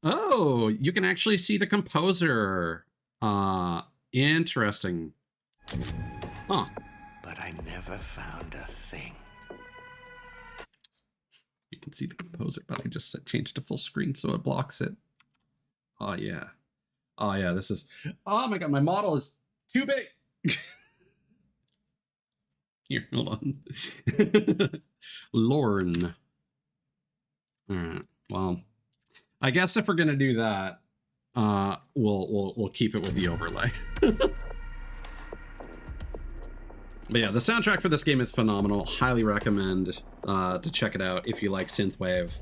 Oh, you can actually see the composer. Interesting. Huh. But I never found a thing. You can see the composer, but I just changed to full screen so it blocks it. Oh, yeah. Oh, yeah, this is... Oh, my God, my model is too big. Here, hold on. Lorne. All right, well, I guess if we're going to do that, we'll keep it with the overlay. But yeah, the soundtrack for this game is phenomenal. Highly recommend to check it out if you like synthwave.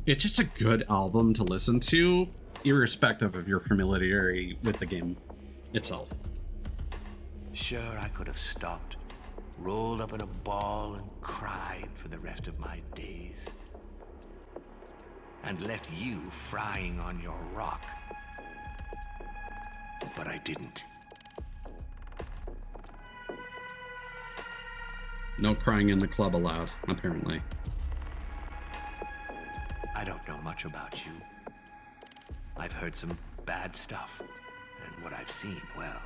It's just a good album to listen to, irrespective of your familiarity with the game itself. Sure, I could have stopped, rolled up in a ball and cried for the rest of my days. And left you frying on your rock. But I didn't. No crying in the club allowed, apparently. I don't know much about you. I've heard some bad stuff, and what I've seen, well...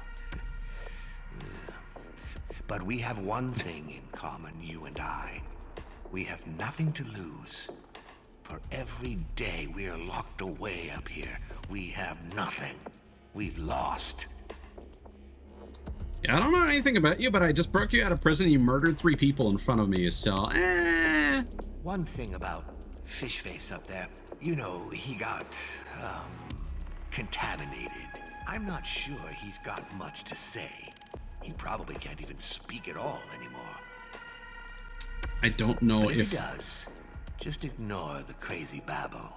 But we have one thing in common, you and I. We have nothing to lose. For every day we are locked away up here, we have nothing. We've lost. Yeah, I don't know anything about you, but I just broke you out of prison. You murdered 3 people in front of me, so One thing about Fishface up there, you know, he got, contaminated. I'm not sure he's got much to say. He probably can't even speak at all anymore. I don't know But if he does, just ignore the crazy babble.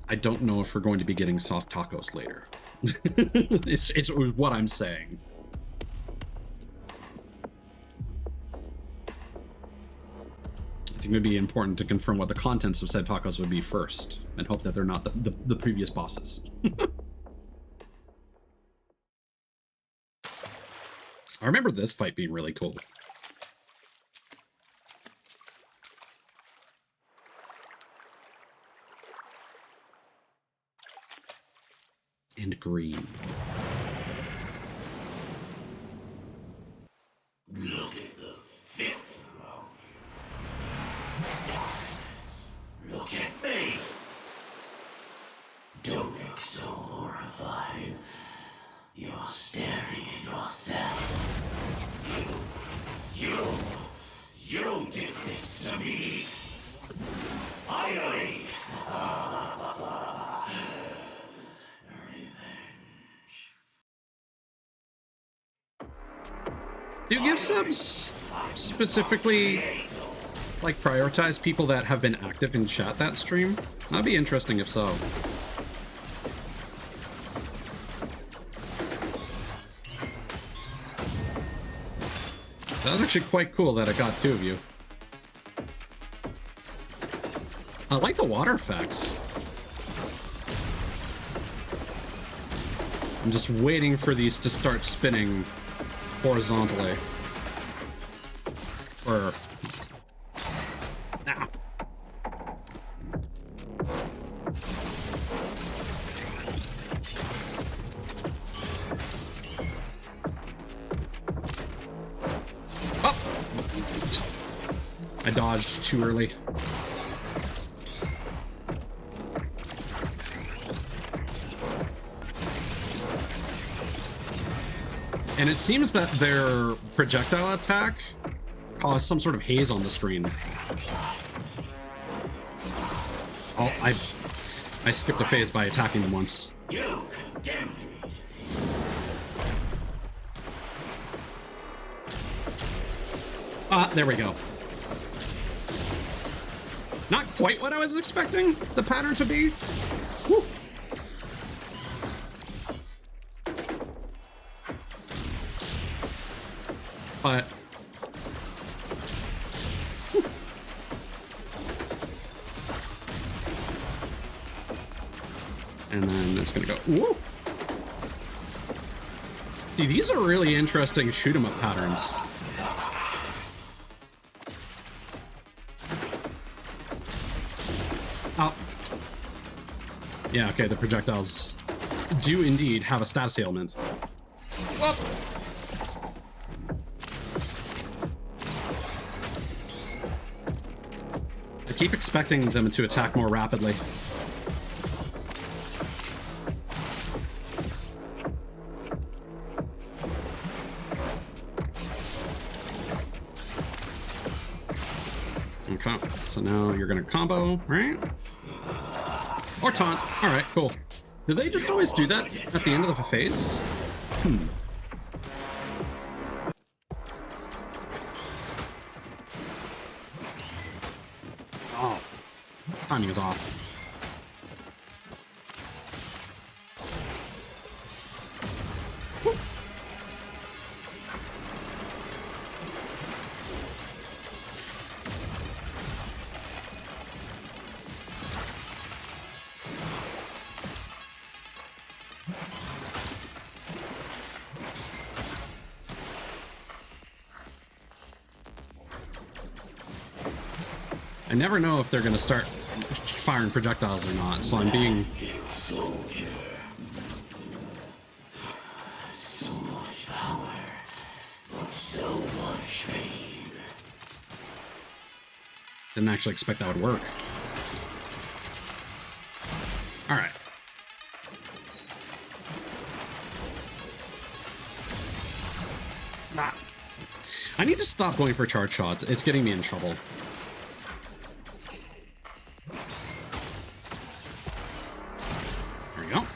I don't know if we're going to be getting soft tacos later. It's what I'm saying. I think it would be important to confirm what the contents of said tacos would be first, and hope that they're not the previous bosses. I remember this fight being really cool. And green. Look at the filth around you. Darkness. Look at me. Don't look so horrible. staring at yourself. You did this to me. Finally. Do gift subs specifically like prioritize people that have been active in chat that stream? That'd be interesting if so. That was actually quite cool that it got 2 of you. I like the water effects. I'm just waiting for these to start spinning horizontally. Or... Nah. Oh! I dodged too early. And it seems that their projectile attack caused some sort of haze on the screen. Oh, I skipped a phase by attacking them once. You condemned me. Ah, there we go. Not quite what I was expecting the pattern to be. Whew. But and then it's gonna go. Whoa. See, these are really interesting shoot 'em up patterns. Oh. Yeah, okay, the projectiles do indeed have a status ailment. Whoa. I keep expecting them to attack more rapidly. Okay, so now you're gonna combo, right? Or taunt. Alright, cool. Do they just always do that at the end of the phase? Hmm. Oh. Timing is off. I never know if they're going to start firing projectiles or not, so I'm being... Soldier. So much power, but so much pain. Didn't actually expect that would work. Alright. I need to stop going for charge shots. It's getting me in trouble. There we go.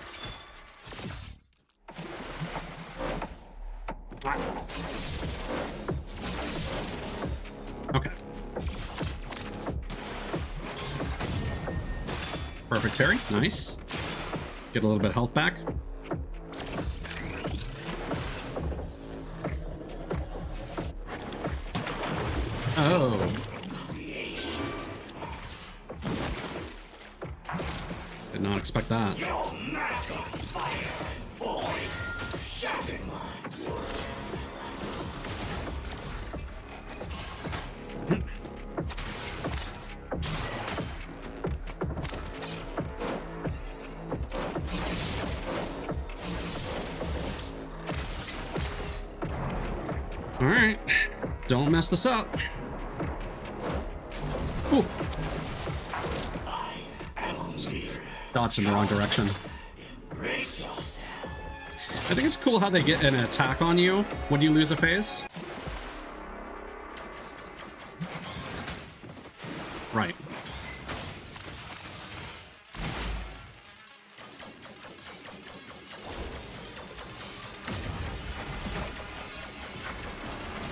Okay. Perfect parry. Nice. Get a little bit of health back. Oh. Did not expect that. Your massive fire, boy, shattered my world. All right, don't mess this up. Ooh. Dodged in the wrong direction. I think it's cool how they get an attack on you when you lose a phase. Right.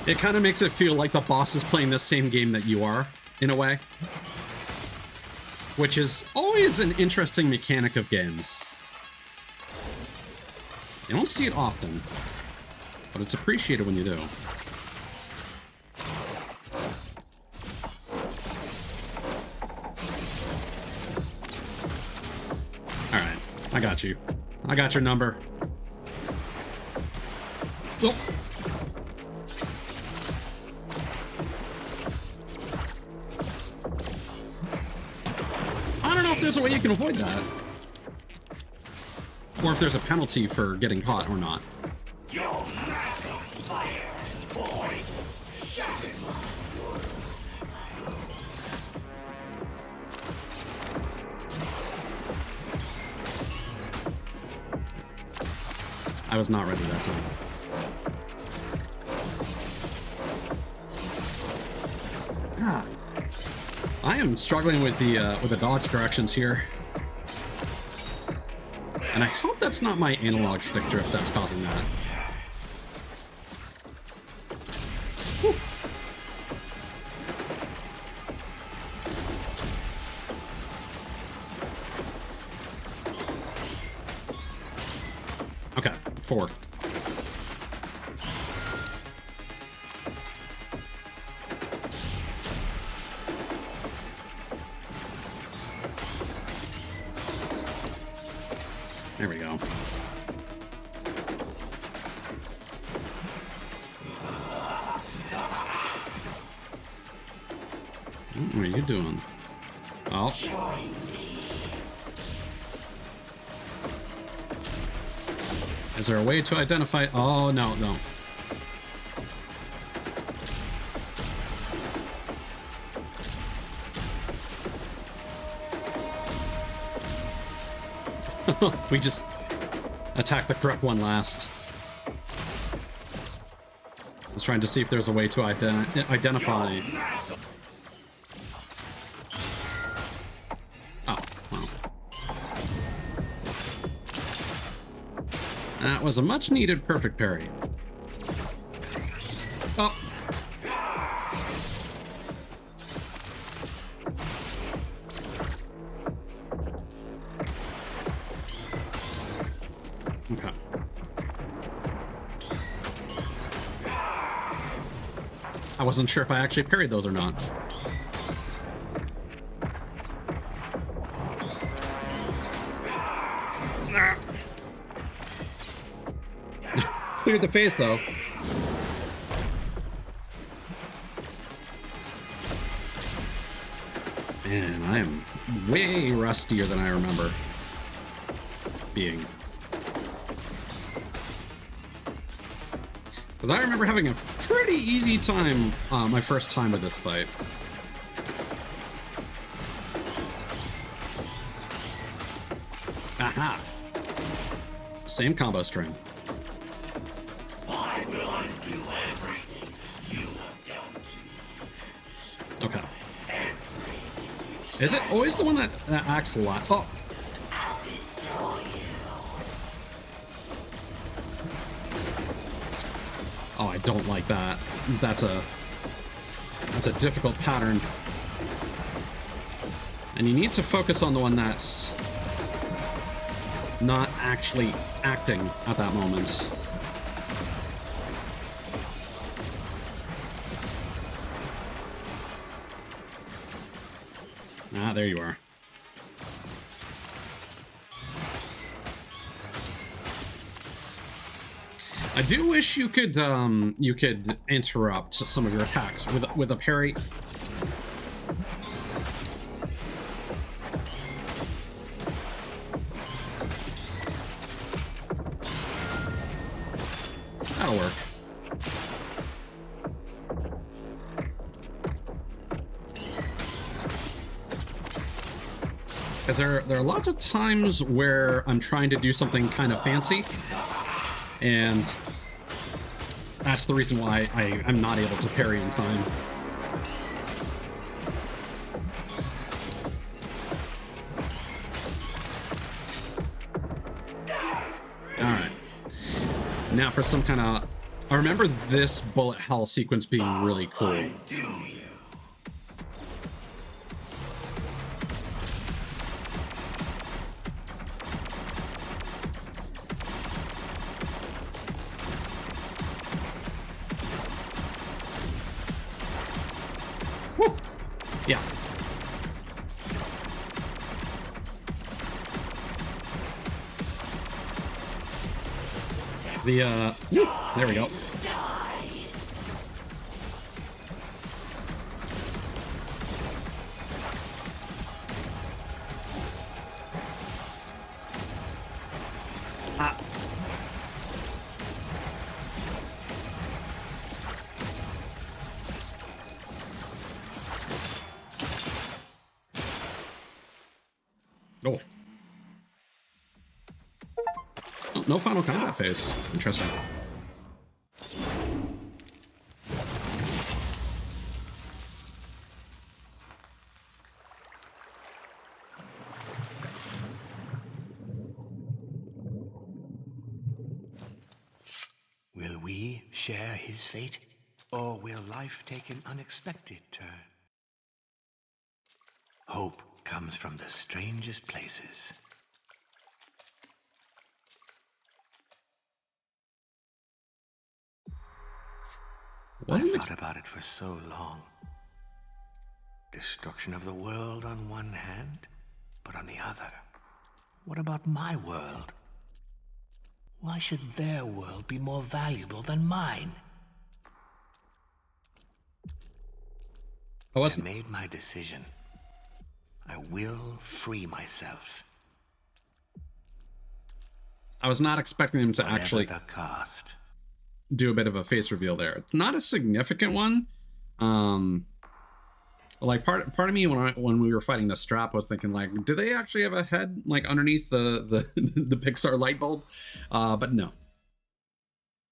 It kind of makes it feel like the boss is playing the same game that you are, in a way. Which is always an interesting mechanic of games. You don't see it often, but it's appreciated when you do. Alright, I got you. I got your number. Oh. I don't know if there's a way you can avoid that. Or if there's a penalty for getting caught or not. Your massive fire, boy, shattered I was not ready that time. Ah. I am struggling with the dodge directions here. And I hope that's not my analog stick drift that's causing that. Whew. Okay, 4. There we go. What are you doing? Oh. Is there a way to identify? Oh, no, no. We just attacked the correct one last. I was trying to see if there's a way to identify. Oh, well. That was a much needed perfect parry. Oh. Okay. I wasn't sure if I actually parried those or not. Cleared the face though. Man, I am way rustier than I remember being. Because I remember having a pretty easy time my first time with this fight. Aha! Same combo string. I will undo everything you have done to me. Okay. Is it always the one that acts a lot? Oh! I'll destroy you. Oh, I don't like that. That's a difficult pattern. And you need to focus on the one that's not actually acting at that moment. Ah, there you are. I do wish you could interrupt some of your attacks with a parry. That'll work. Because there are lots of times where I'm trying to do something kind of fancy, And that's the reason why I'm not able to parry in time. Alright. Now for some kind of... I remember this bullet hell sequence being really cool. Woo! Yeah. There we go. Oh. Oh, no final combat phase. Interesting. Will we share his fate? Or will life take an unexpected turn? Hope comes from the strangest places. I've thought about it for so long. Destruction of the world on one hand, but on the other, what about my world? Why should their world be more valuable than mine? I made my decision. I will free myself. I was not expecting them to Whatever actually the cost. Do a bit of a face reveal there. Not a significant one. Like part of me when we were fighting the strap was thinking like, do they actually have a head like underneath the the Pixar light bulb? But no.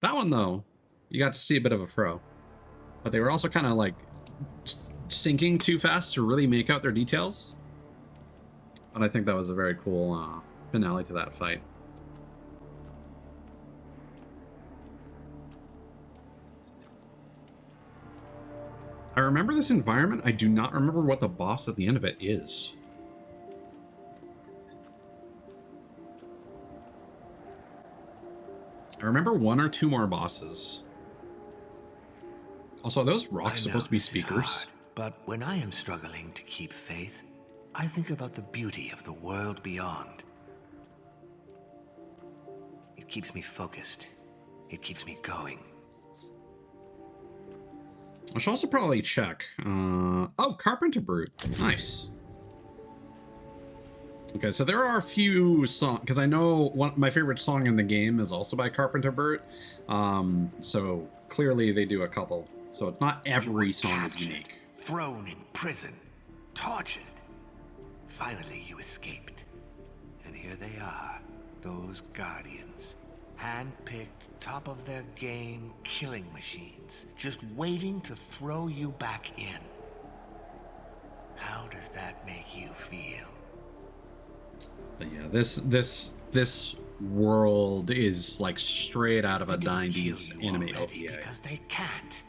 That one though, you got to see a bit of a pro. But they were also kind of like sinking too fast to really make out their details. But I think that was a very cool finale to that fight. I remember this environment. I do not remember what the boss at the end of it is. I remember one or two more bosses. Also, are those rocks supposed to be speakers? Hard, but when I am struggling to keep faith, I think about the beauty of the world beyond. It keeps me focused. It keeps me going. I should also probably check. Oh, Carpenter Brute. Nice. Okay, so there are a few songs, because I know my favorite song in the game is also by Carpenter Brute. So clearly they do a couple. So it's not every song is unique. Thrown in prison, tortured. Finally you escaped. And here they are, those guardians. Hand-picked, top of their game killing machines, just waiting to throw you back in. How does that make you feel? But yeah, this world is like straight out of a 90s anime OVA. Because they can't.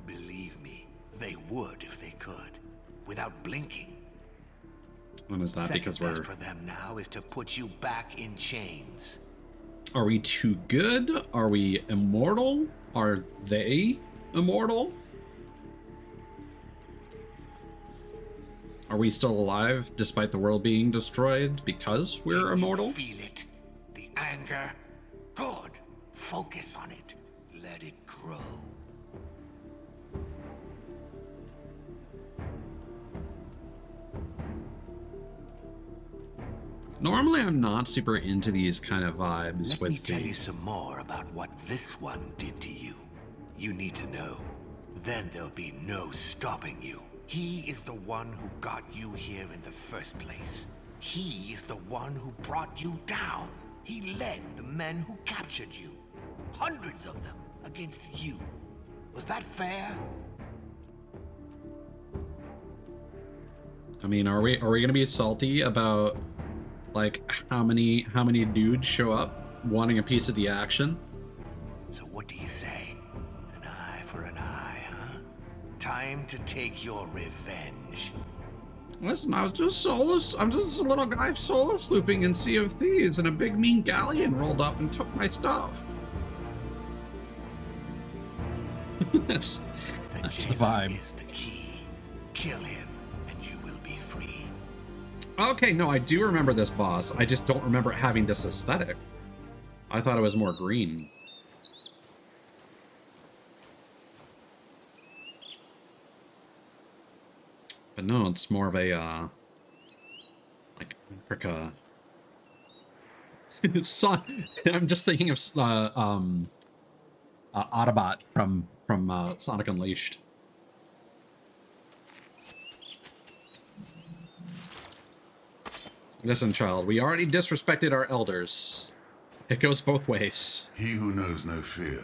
Believe me, they would if they could, without blinking. And is that Second because best for them now is to put you back in chains. Are we too good? Are we immortal? Are they immortal? Are we still alive despite the world being destroyed because we're immortal? Feel it. The anger. Good. Focus on it. Let it grow. Normally, I'm not super into these kind of vibes Let with me tell you games. some more about what this one did to you. You need to know. Then there'll be no stopping you. He is the one who got you here in the first place. He is the one who brought you down. He led the men who captured you. Hundreds of them against you. Was that fair? I mean, are we gonna be salty about like how many dudes show up wanting a piece of the action? So what do you say? An eye for an eye, huh? Time to take your revenge. Listen, I'm just a little guy solo slooping in Sea of Thieves, and a big mean galleon rolled up and took my stuff. that's the vibe. Is the key. Kill him, and you will be free. Okay, no, I do remember this boss. I just don't remember it having this aesthetic. I thought it was more green. But no, it's more of a, like, Africa. I'm just thinking of, Autobot from Sonic Unleashed. Listen, child, we already disrespected our elders. It goes both ways. He who knows no fear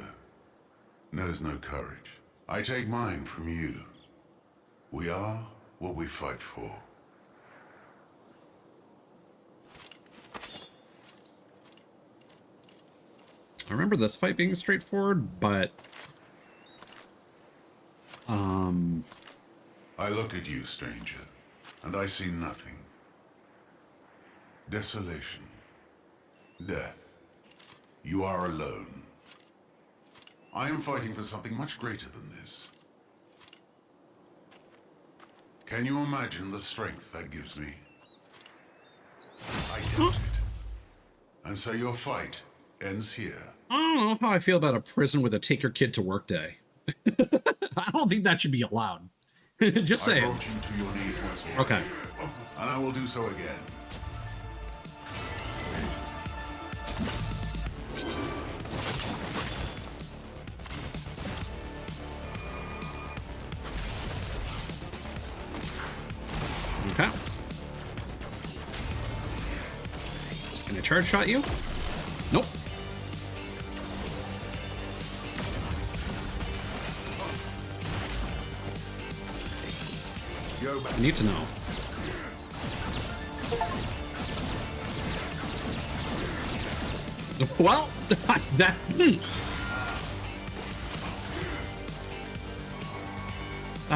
knows no courage. I take mine from you. We are what we fight for. I remember this fight being straightforward, but I look at you, stranger, and I see nothing. Desolation. Death. You are alone. I am fighting for something much greater than this. Can you imagine the strength that gives me? I doubt it. And so your fight ends here. I don't know how I feel about a prison with a take your kid to work day. I don't think that should be allowed. Just saying. I brought you to your knees once more. Okay. And I will do so again. Okay. Can I charge shot you? Nope. I need to know. Well, that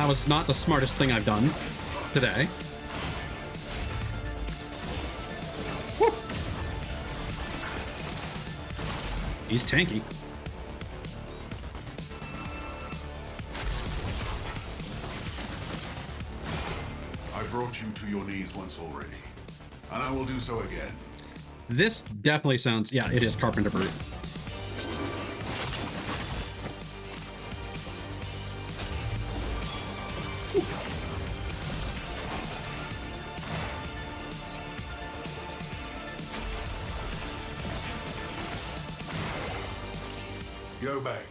was not the smartest thing I've done today. Woo. He's tanky. I brought you to your knees once already, and I will do so again. This definitely sounds, yeah, it is Carpenter Brute. Go back.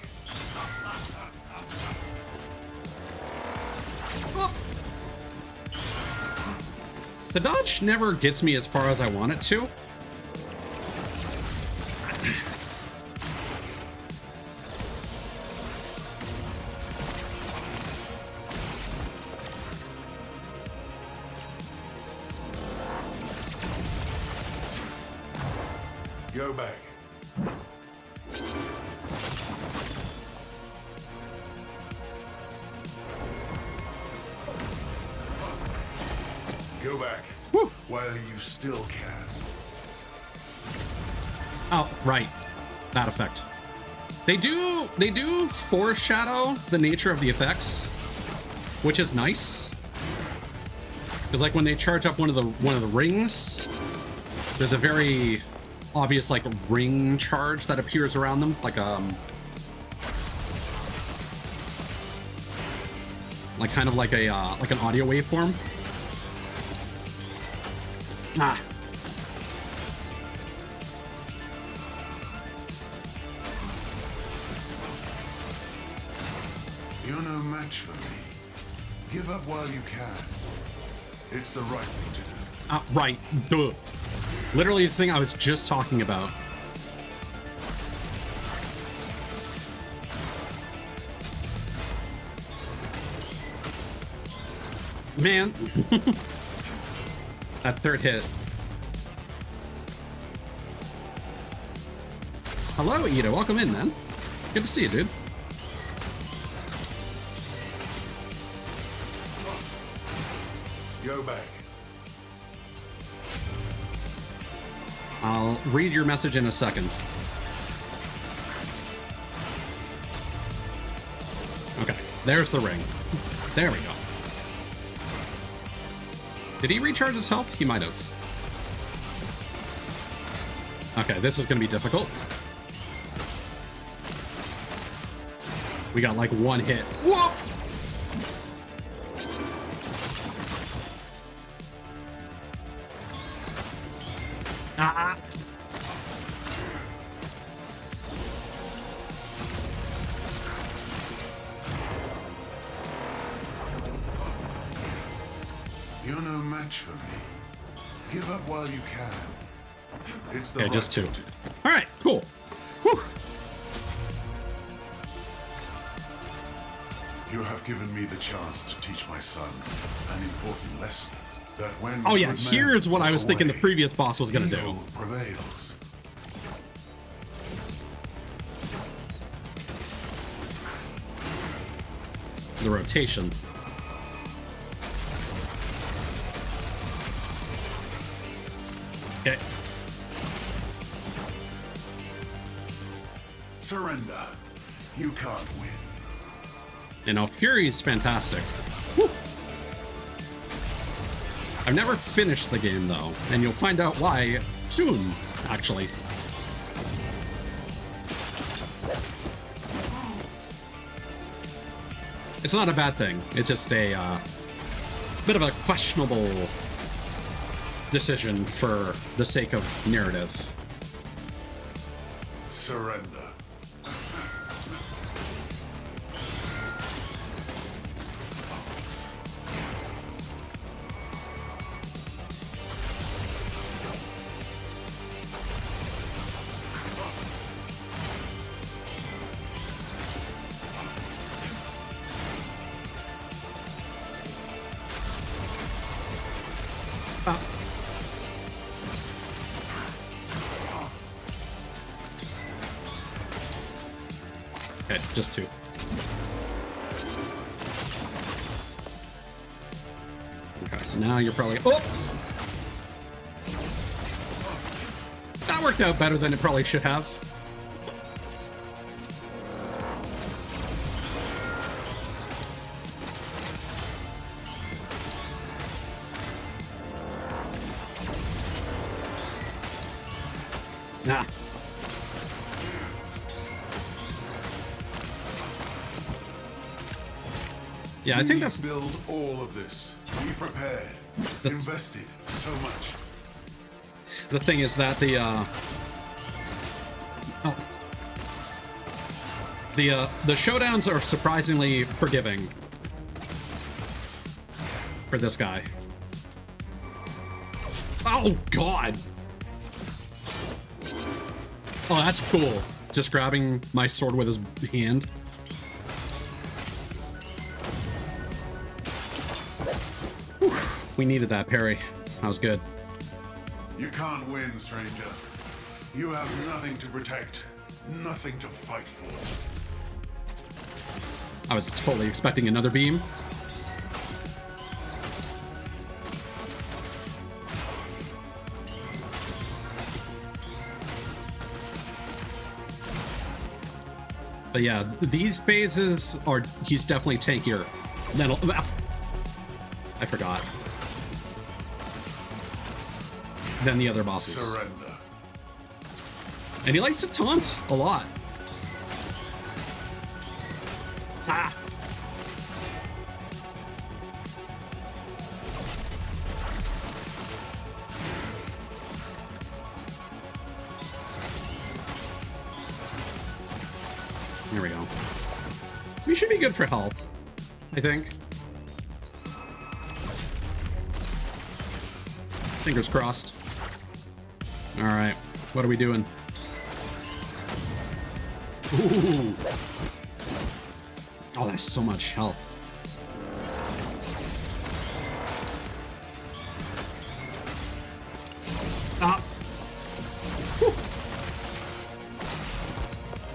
The dodge never gets me as far as I want it to. Go back. Go back. Woo. While you still can. Oh, right. That effect. They do foreshadow the nature of the effects, which is nice. Because like when they charge up one of the rings, there's a very obvious like ring charge that appears around them, like kind of like a like an audio waveform. Ah. You're no match for me. Give up while you can. It's the right thing to do. Right. Duh. Literally the thing I was just talking about. Man. That third hit. Hello, Ida. Welcome in, man. Good to see you, dude. Go back. I'll read your message in a second. Okay, there's the ring. There we go. Did he recharge his health? He might have. Okay, this is gonna be difficult. We got like one hit. Whoa! Ah! You're no match for me. Give up while you can. It's the Okay, right just two. thing to do. All right, cool. Whew. You have given me the chance to teach my son an important lesson. That when Oh yeah, good men here's what I was walk thinking the away, previous boss was gonna do. evil prevails. The rotation. Okay. Surrender. You can't win. You know, Fury's fantastic. Whew. I've never finished the game though, and you'll find out why soon, actually. It's not a bad thing. It's just a bit of a questionable decision for the sake of narrative. Surrender. Okay, just two. Okay, so now you're probably... Oh! That worked out better than it probably should have. Nah. Yeah, I think that's build all of this. Be prepared. Invested so much. the thing is that the showdowns are surprisingly forgiving for this guy. Oh God. Oh, that's cool. Just grabbing my sword with his hand. Whew. We needed that parry. That was good. You can't win, stranger. You have nothing to protect, nothing to fight for. I was totally expecting another beam. But yeah, these phases are, he's definitely tankier. Then I forgot. Than the other bosses. Surrender. And he likes to taunt a lot. Ah! Here we go. We should be good for health, I think. Fingers crossed. All right, what are we doing? Ooh. Oh, that's so much health. Ah. Whew.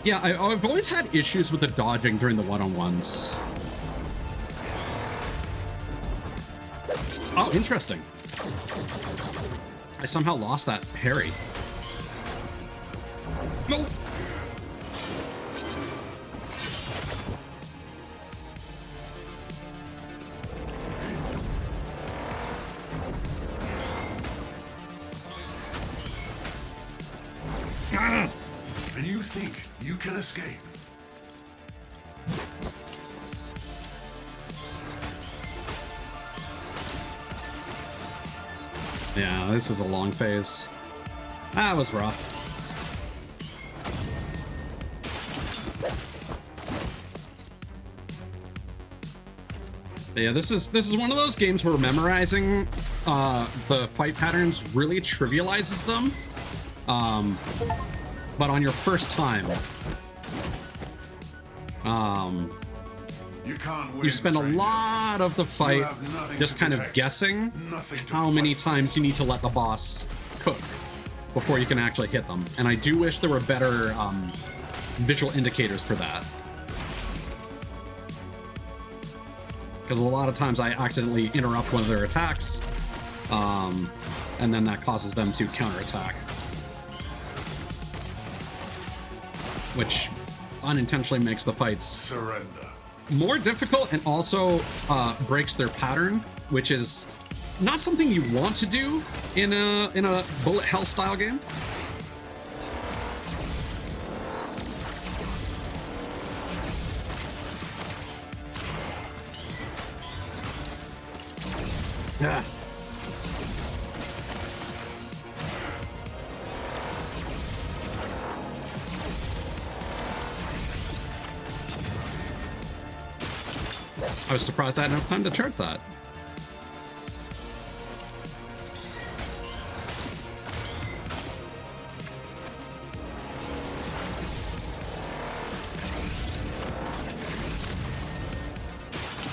Yeah, I've always had issues with the dodging during the one-on-ones. Oh, interesting. I somehow lost that parry. No. And you think you can escape? Yeah, this is a long phase. That was rough. But yeah, this is one of those games where memorizing the fight patterns really trivializes them. But on your first time, you spend a lot of the fight just kind of guessing how many times you need to let the boss cook before you can actually hit them. And I do wish there were better visual indicators for that. Because a lot of times I accidentally interrupt one of their attacks, and then that causes them to counterattack. Which unintentionally makes the fights more difficult and also breaks their pattern, which is not something you want to do in a bullet hell style game. Yeah. I was surprised I had enough time to chart that.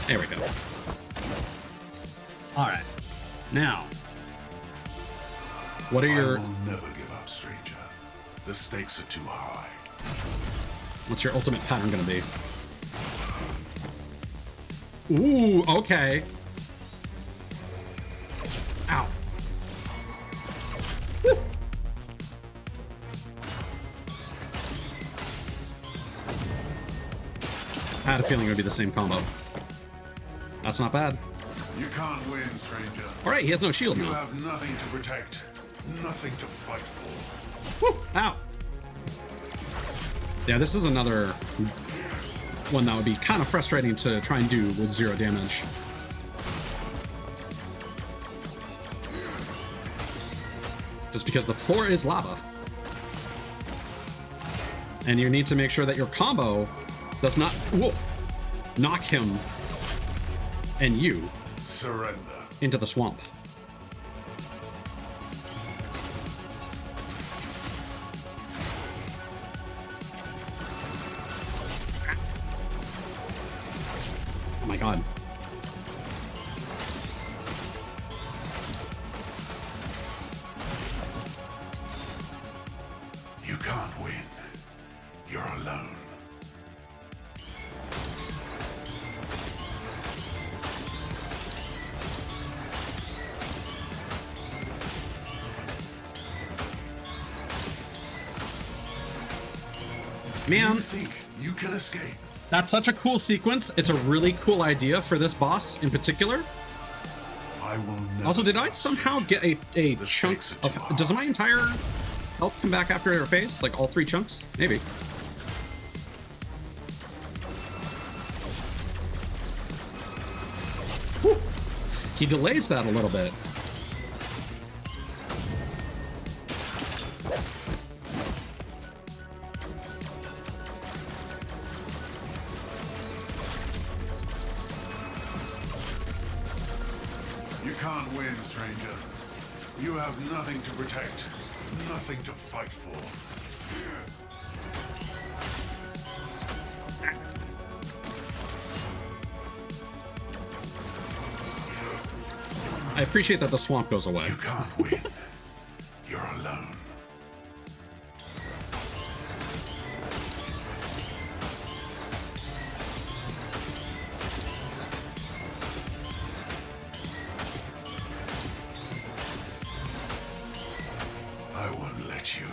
There we go. All right. Now, what are your... I will never give up, stranger. The stakes are too high. What's your ultimate pattern gonna be? Ooh, okay. Ow. Woo. I had a feeling it would be the same combo. That's not bad. You can't win, stranger. All right, he has no shield You now. have nothing to protect, nothing to fight for. Woo. Ow. Yeah, this is another one that would be kind of frustrating to try and do with 0 damage. Just because the floor is lava. And you need to make sure that your combo does not knock him and you Surrender. into the swamp. Oh my god. You can't win. You're alone. Man, You think you can escape? that's such a cool sequence. It's a really cool idea for this boss in particular. I will never. Also, did I somehow get a The chunk stakes are too of... high. Does my entire health come back after her face? Like all 3 chunks? Maybe. Whew. He delays that a little bit. You can't win, stranger. You have nothing to protect, Nothing to fight for. I appreciate that the swamp goes away. You can't win. You're alone. I won't let you.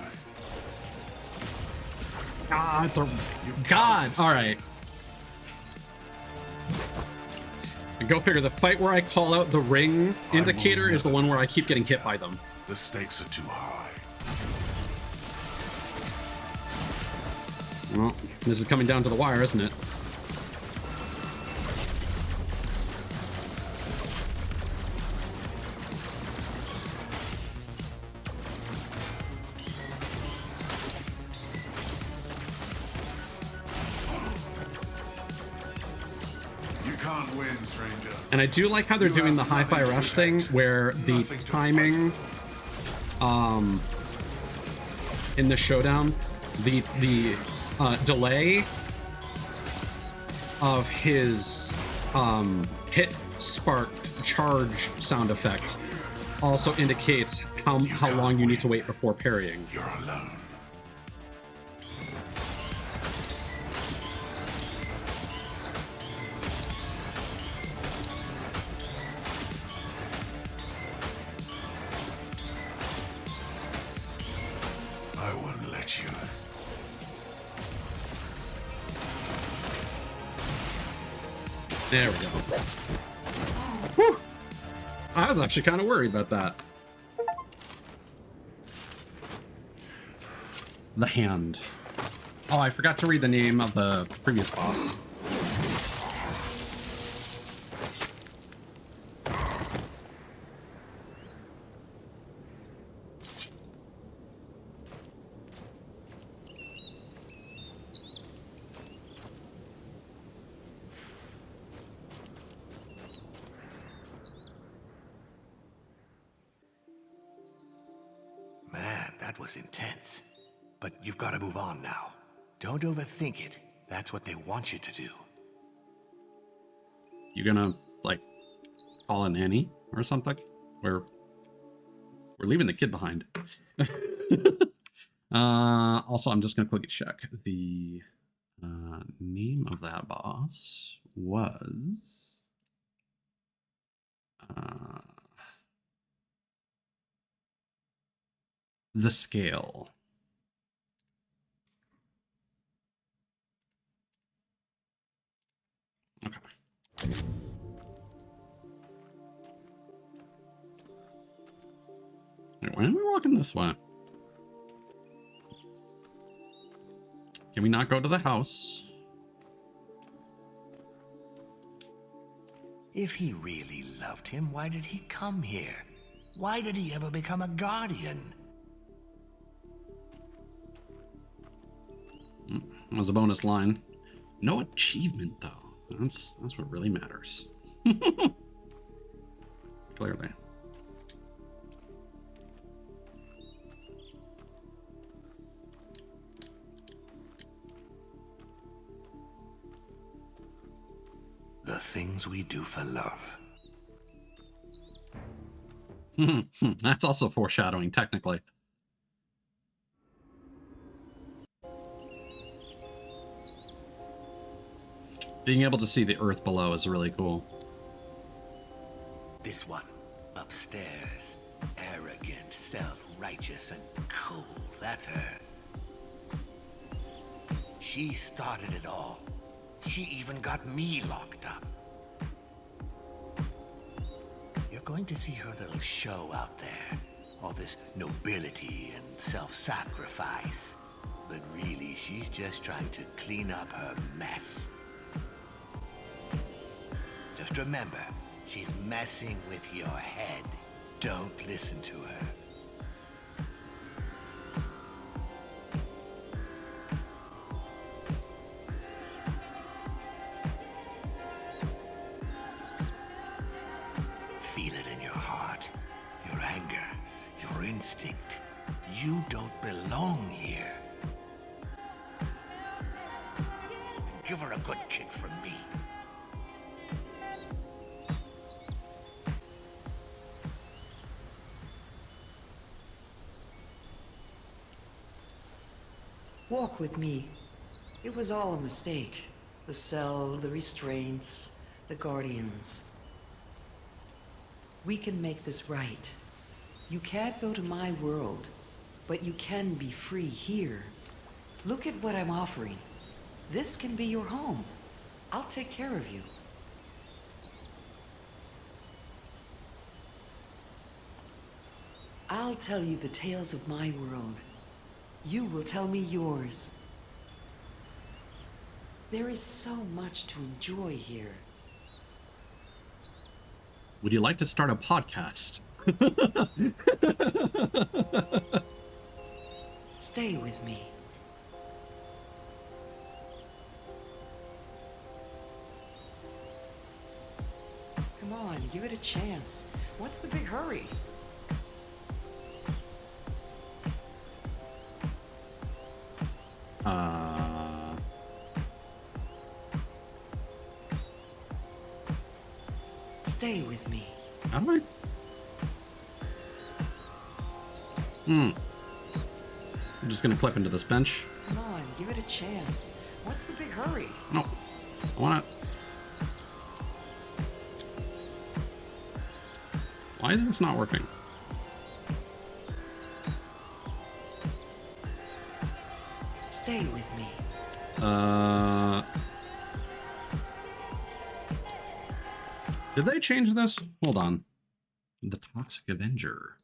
Ah, it's a God. All right. Go figure. The fight where I call out the ring indicator is the one where I keep getting hit by them. The stakes are too high. Well, this is coming down to the wire, isn't it? You can't win, stranger. And I do like how they're doing the hi-fi rush thing, where the timing, in the showdown, the delay of his hit spark charge sound effect also indicates how long you need to wait before parrying. You're alone. I won't let you. There we go. Whew. I was actually kind of worried about that. The Hand. Oh, I forgot to read the name of the previous boss. Man, that was intense. But you've got to move on now. Don't overthink it. That's what they want you to do. You gonna, like, call a nanny or something? We're leaving the kid behind. Also, I'm just gonna quickly check. The name of that boss was... The Scale. Okay. Wait, why am I walking this way? Can we not go to the house? If he really loved him, why did he come here? Why did he ever become a guardian? That was a bonus line. No achievement, though. That's what really matters. Clearly. The things we do for love. That's also foreshadowing, technically. Being able to see the earth below is really cool. This one, upstairs. Arrogant, self-righteous, and cool. That's her. She started it all. She even got me locked up. You're going to see her little show out there. All this nobility and self-sacrifice. But really, she's just trying to clean up her mess. Just remember, she's messing with your head. Don't listen to her. Feel it in your heart, your anger, your instinct. You don't belong here. Give her a good kick from me. Walk with me. It was all a mistake. The cell, the restraints, the guardians. We can make this right. You can't go to my world, but you can be free here. Look at what I'm offering. This can be your home. I'll take care of you. I'll tell you the tales of my world. You will tell me yours. There is so much to enjoy here. Would you like to start a podcast? Stay with me. Come on, give it a chance. What's the big hurry? Stay with me. How do I'm just gonna clip into this bench. Come on, give it a chance. What's the big hurry? No. I wanna... Why is this not working? Stay with me. Did they change this? Hold on. The Toxic Avenger.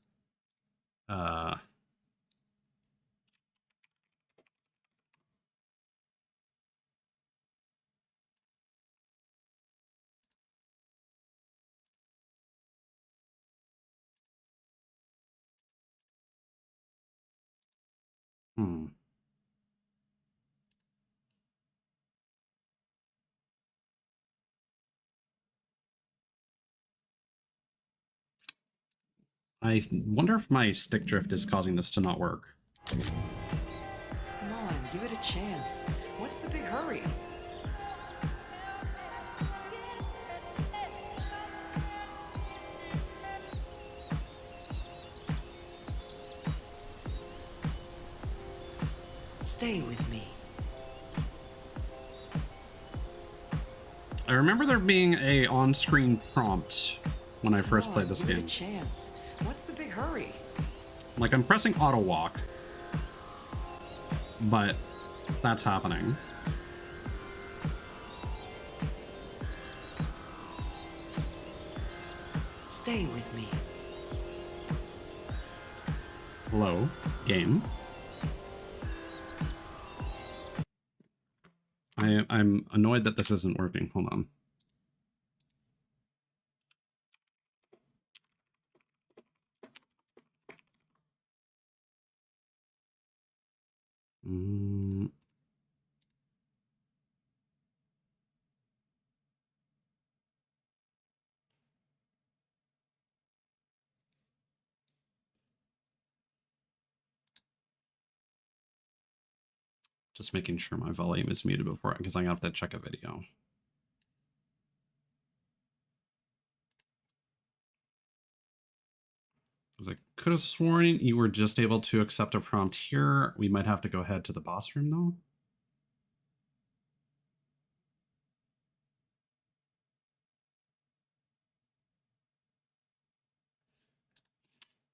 I wonder if my stick drift is causing this to not work. Come on, give it a chance. What's the big hurry? Stay with me. I remember there being a on-screen prompt when I first played this give it game. a chance. What's the big hurry? Like, I'm pressing auto walk, but that's happening. Stay with me. Hello, game. I'm annoyed that this isn't working. Hold on. Just making sure my volume is muted before, because I'm gonna have to check a video. Because I could have sworn you were just able to accept a prompt here. We might have to go ahead to the boss room though.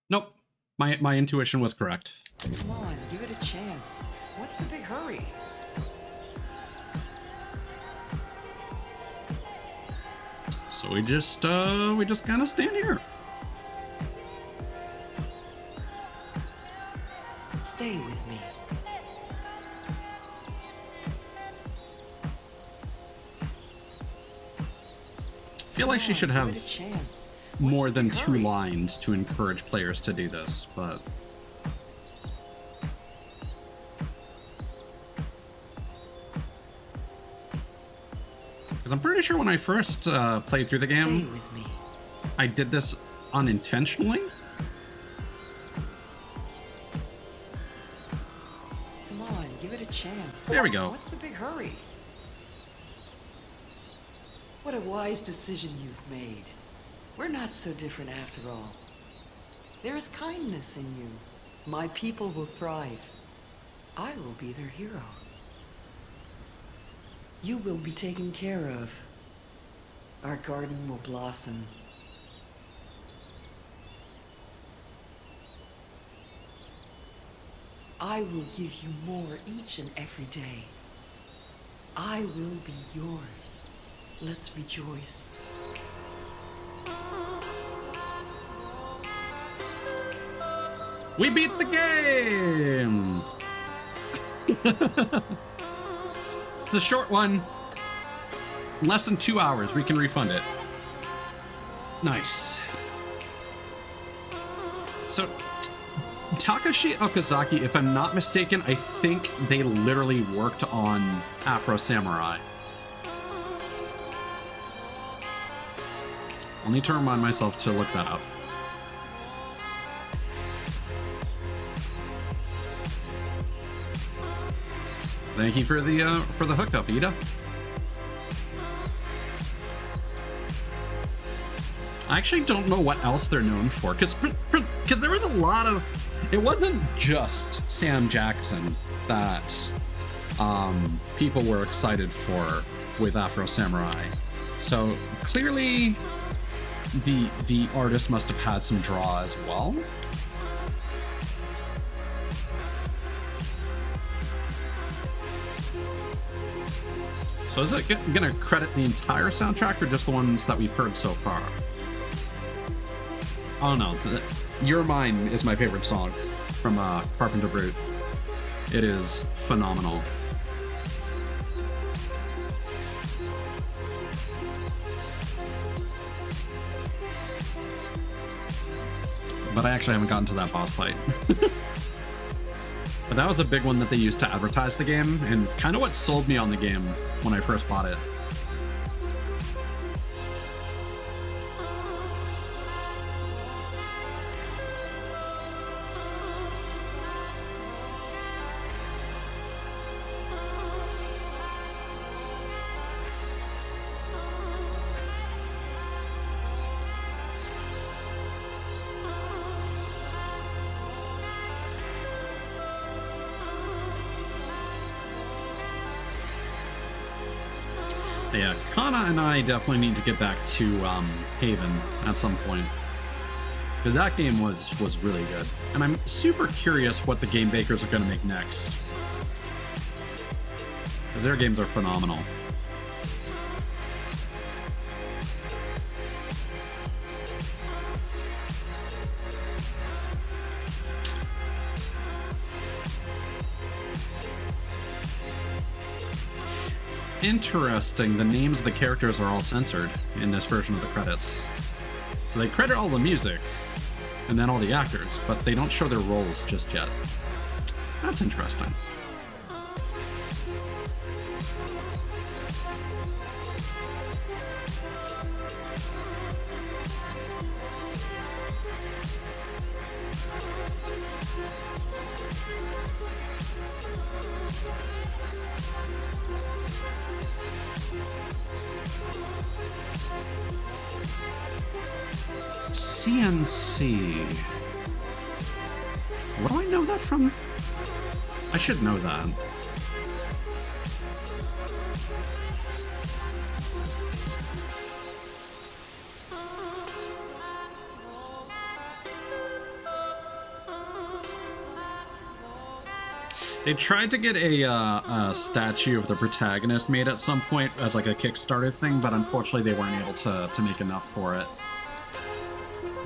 Nope. My intuition was correct. Come on, give it a chance. What's the big hurry? So we just kind of stand here. Stay with me. I feel like she should have Give it a chance. more than big 2 hurry? lines to encourage players to do this, but because I'm pretty sure when I first played through the Stay game, with me. I did this unintentionally. minutes. There we go. What's the big hurry? What a wise decision you've made. We're not so different after all. There is kindness in you. My people will thrive. I will be their hero. You will be taken care of. Our garden will blossom. I will give you more each and every day. I will be yours. Let's rejoice. We beat the game! It's a short one. Less than 2 hours, we can refund it. Nice. So, Takashi Okazaki, if I'm not mistaken, I think they literally worked on Afro Samurai. I'll need to remind myself to look that up. Thank you for the hookup, Ida. I actually don't know what else they're known for, because there was a lot of. It wasn't just Sam Jackson that people were excited for with Afro Samurai. So clearly, the artist must have had some draw as well. So is it gonna credit the entire soundtrack or just the ones that we've heard so far? Oh no, Your Mine is my favorite song from Carpenter Brute. It is phenomenal. But I actually haven't gotten to that boss fight. But that was a big one that they used to advertise the game, and kind of what sold me on the game when I first bought it. Yeah, Kana and I definitely need to get back to Haven at some point, because that game was really good, and I'm super curious what the game makers are going to make next, because their games are phenomenal. Interesting, the names of the characters are all censored in this version of the credits. So they credit all the music and then all the actors, but they don't show their roles just yet. That's interesting. CNC. What do I know that from? I should know that. They tried to get a statue of the protagonist made at some point as like a Kickstarter thing, but unfortunately they weren't able to make enough for it.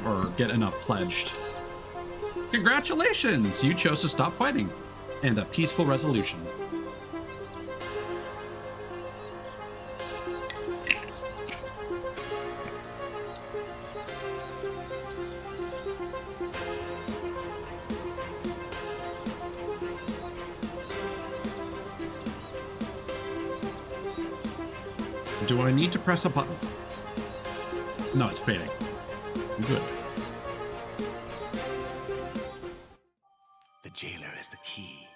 Or get enough pledged. Congratulations! You chose to stop fighting. And a peaceful resolution. Do I need to press a button? No, it's fading. Good. The jailer is the key.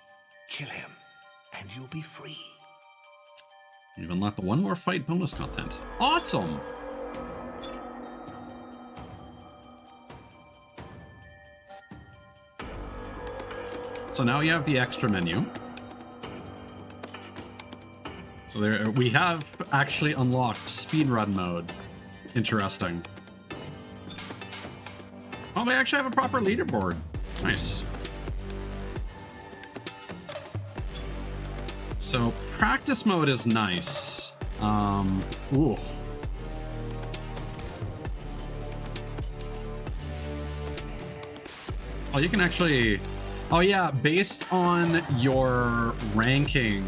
Kill him, and you'll be free. You've unlocked the one more fight bonus content. Awesome! So now you have the extra menu. So there, we have actually unlocked speedrun mode. Interesting. Oh, they actually have a proper leaderboard. Nice. So practice mode is nice. Ooh. Oh, you can actually. Oh yeah, based on your ranking.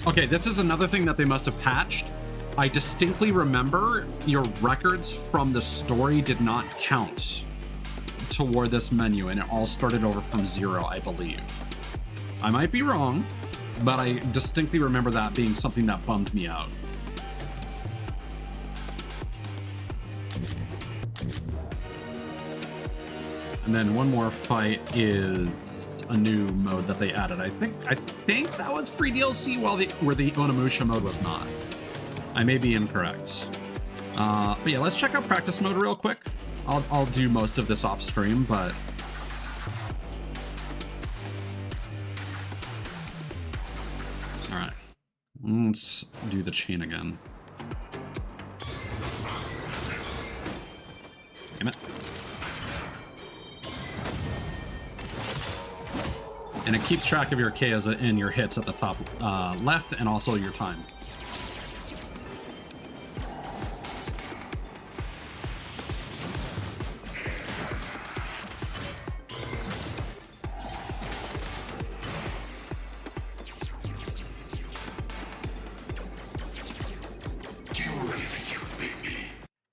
Okay, this is another thing that they must have patched. I distinctly remember your records from the story did not count toward this menu, and it all started over from 0, I believe. I might be wrong, but I distinctly remember that being something that bummed me out. And then one more fight is a new mode that they added. I think that was free DLC where the Onimusha mode was not. I may be incorrect. But yeah, let's check out practice mode real quick. I'll do most of this off stream, but all right, let's do the chain again. Damn it. And it keeps track of your KOs and your hits at the top left, and also your time.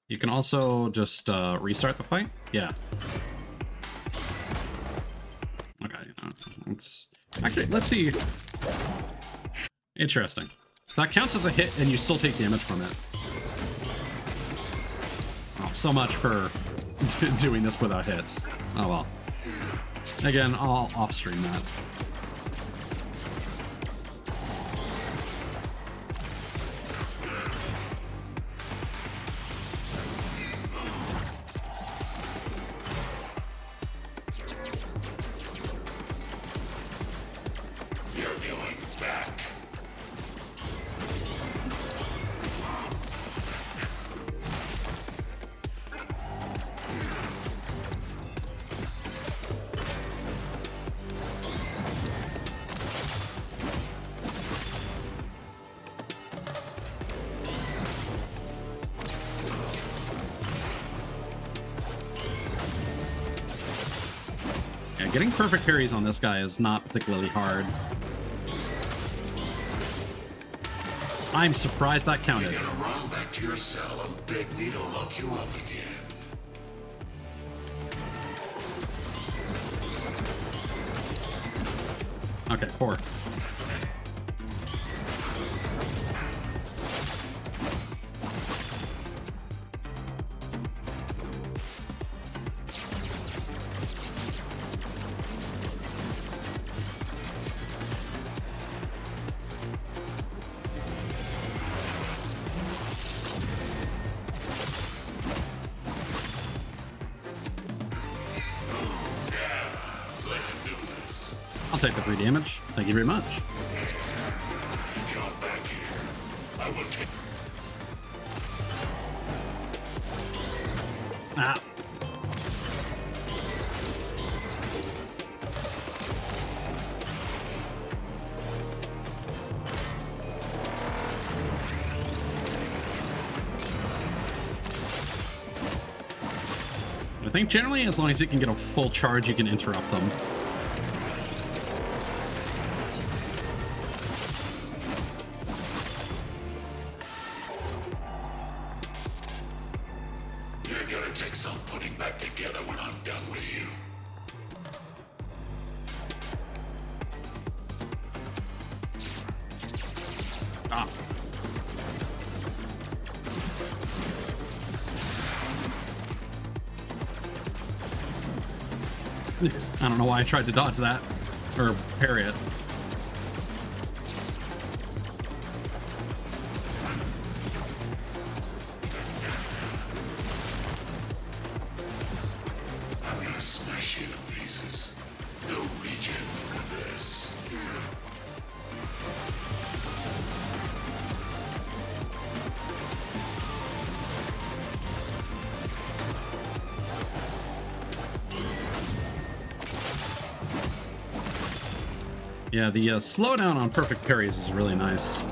You can also just restart the fight. Yeah. Okay. Let's see. Interesting. That counts as a hit, and you still take damage from it. Oh, so much for doing this without hits. Oh well. Again, I'll off-stream that. Getting perfect parries on this guy is not particularly hard. I'm surprised that counted. You're gonna run back to your cell and beg me to lock you up again. Okay, 4. Take the 3 damage. Thank you very much. Come back here. I will take. Ah. I think generally, as long as you can get a full charge, you can interrupt them. I don't know why I tried to dodge that or parry it. gonna smash you to pieces. No regen for this. Yeah, the slowdown on perfect parries is really nice.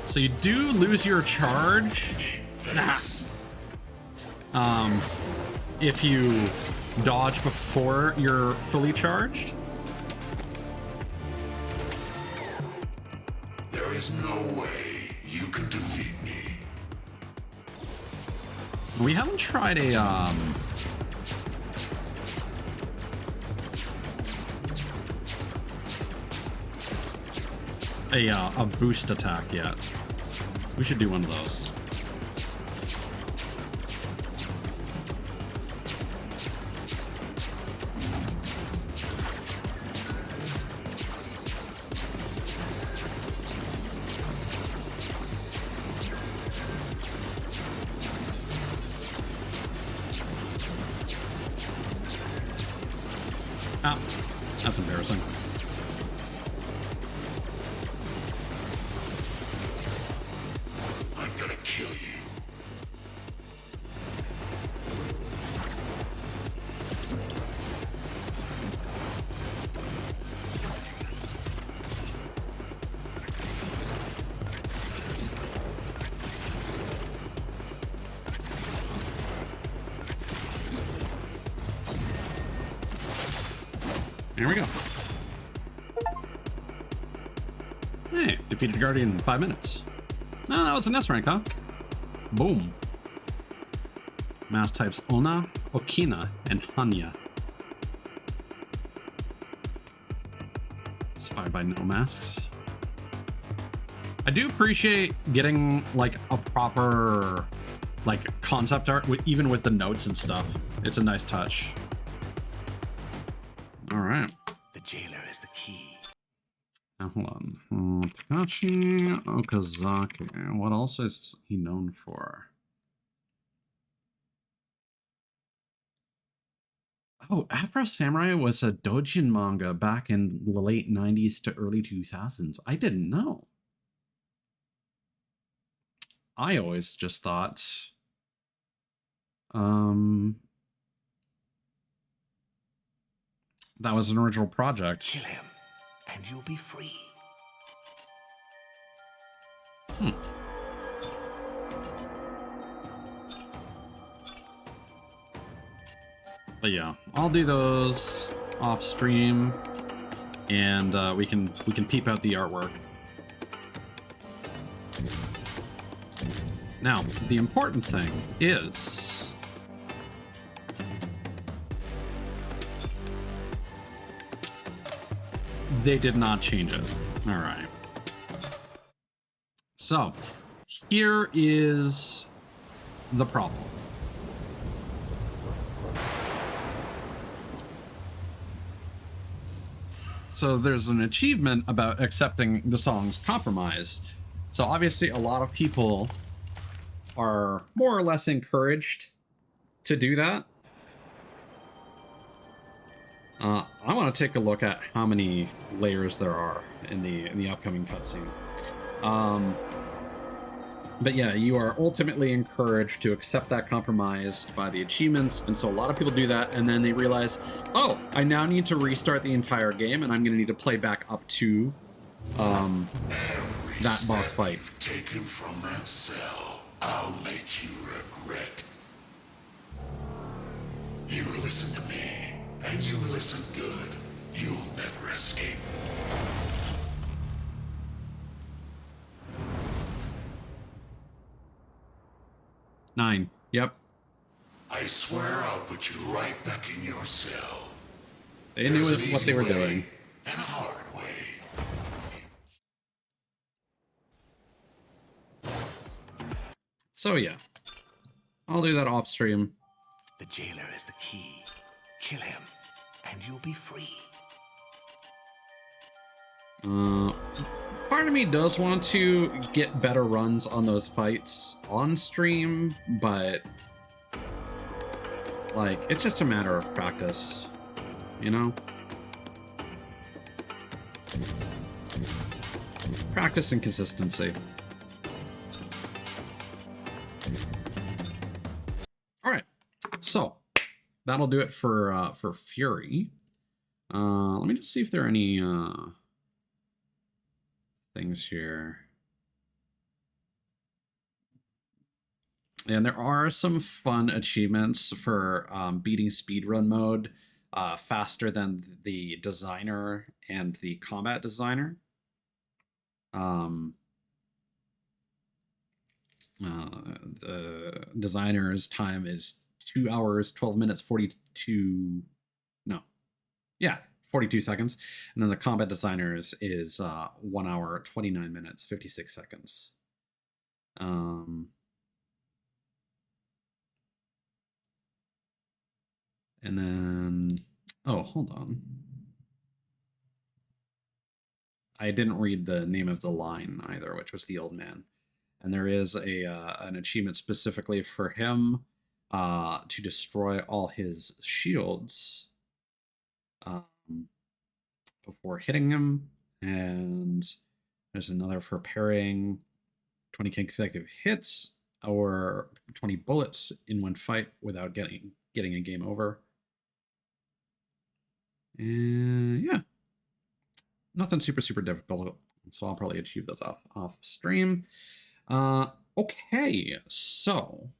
So you do lose your charge if you dodge before you're fully charged. There is no way you can defeat me. We haven't tried a boost attack yet. We should do one of those. Ah, that's embarrassing. I'm gonna kill you. Here we go. Hey, defeated Guardian in 5 minutes. No, that was an S rank, huh? Boom. Mass types Ona, Okina, and Hanya. Spied by no masks. I do appreciate getting like a proper like concept art even with the notes and stuff. It's a nice touch. All right. The jailer is the key. Now, hold on. Takashi Okazaki. What else is he known for? Oh, Afro Samurai was a doujin manga back in the late 90s to early 2000s. I didn't know. I always just thought... that was an original project. Kill him, and you'll be free. But yeah, I'll do those off stream, and we can peep out the artwork. Now, the important thing is they did not change it. All right. So, here is the problem. So there's an achievement about accepting the song's compromise. So obviously a lot of people are more or less encouraged to do that. I want to take a look at how many layers there are in the upcoming cutscene. But yeah, you are ultimately encouraged to accept that compromise by the achievements, and so a lot of people do that, and then they realize, oh, I now need to restart the entire game, and I'm going to need to play back up to that boss fight. Taken from that cell, I'll make you regret. You listen to me, and you listen good. You'll never escape. Nine. Yep. I swear I'll put you right back in your cell. They knew what they were doing. And a hard way. So yeah, I'll do that off stream. The jailer is the key. Kill him, and you'll be free. Part of me does want to get better runs on those fights on stream, but like it's just a matter of practice, you know? Practice and consistency. All right, so that'll do it for Furi. Let me just see if there are any things here. And there are some fun achievements for beating speedrun mode faster than the designer and the combat designer. The designer's time is 2 hours, 12 minutes, 42. No. Yeah, 42 seconds. And then the combat designer's is 1 hour, 29 minutes, 56 seconds. And then, oh, hold on. I didn't read the name of the line either, which was the old man. And there is an achievement specifically for him to destroy all his shields before hitting him. And there's another for parrying 20 consecutive hits or 20 bullets in one fight without getting a game over. And yeah, nothing super difficult. So I'll probably achieve those off stream. Okay, so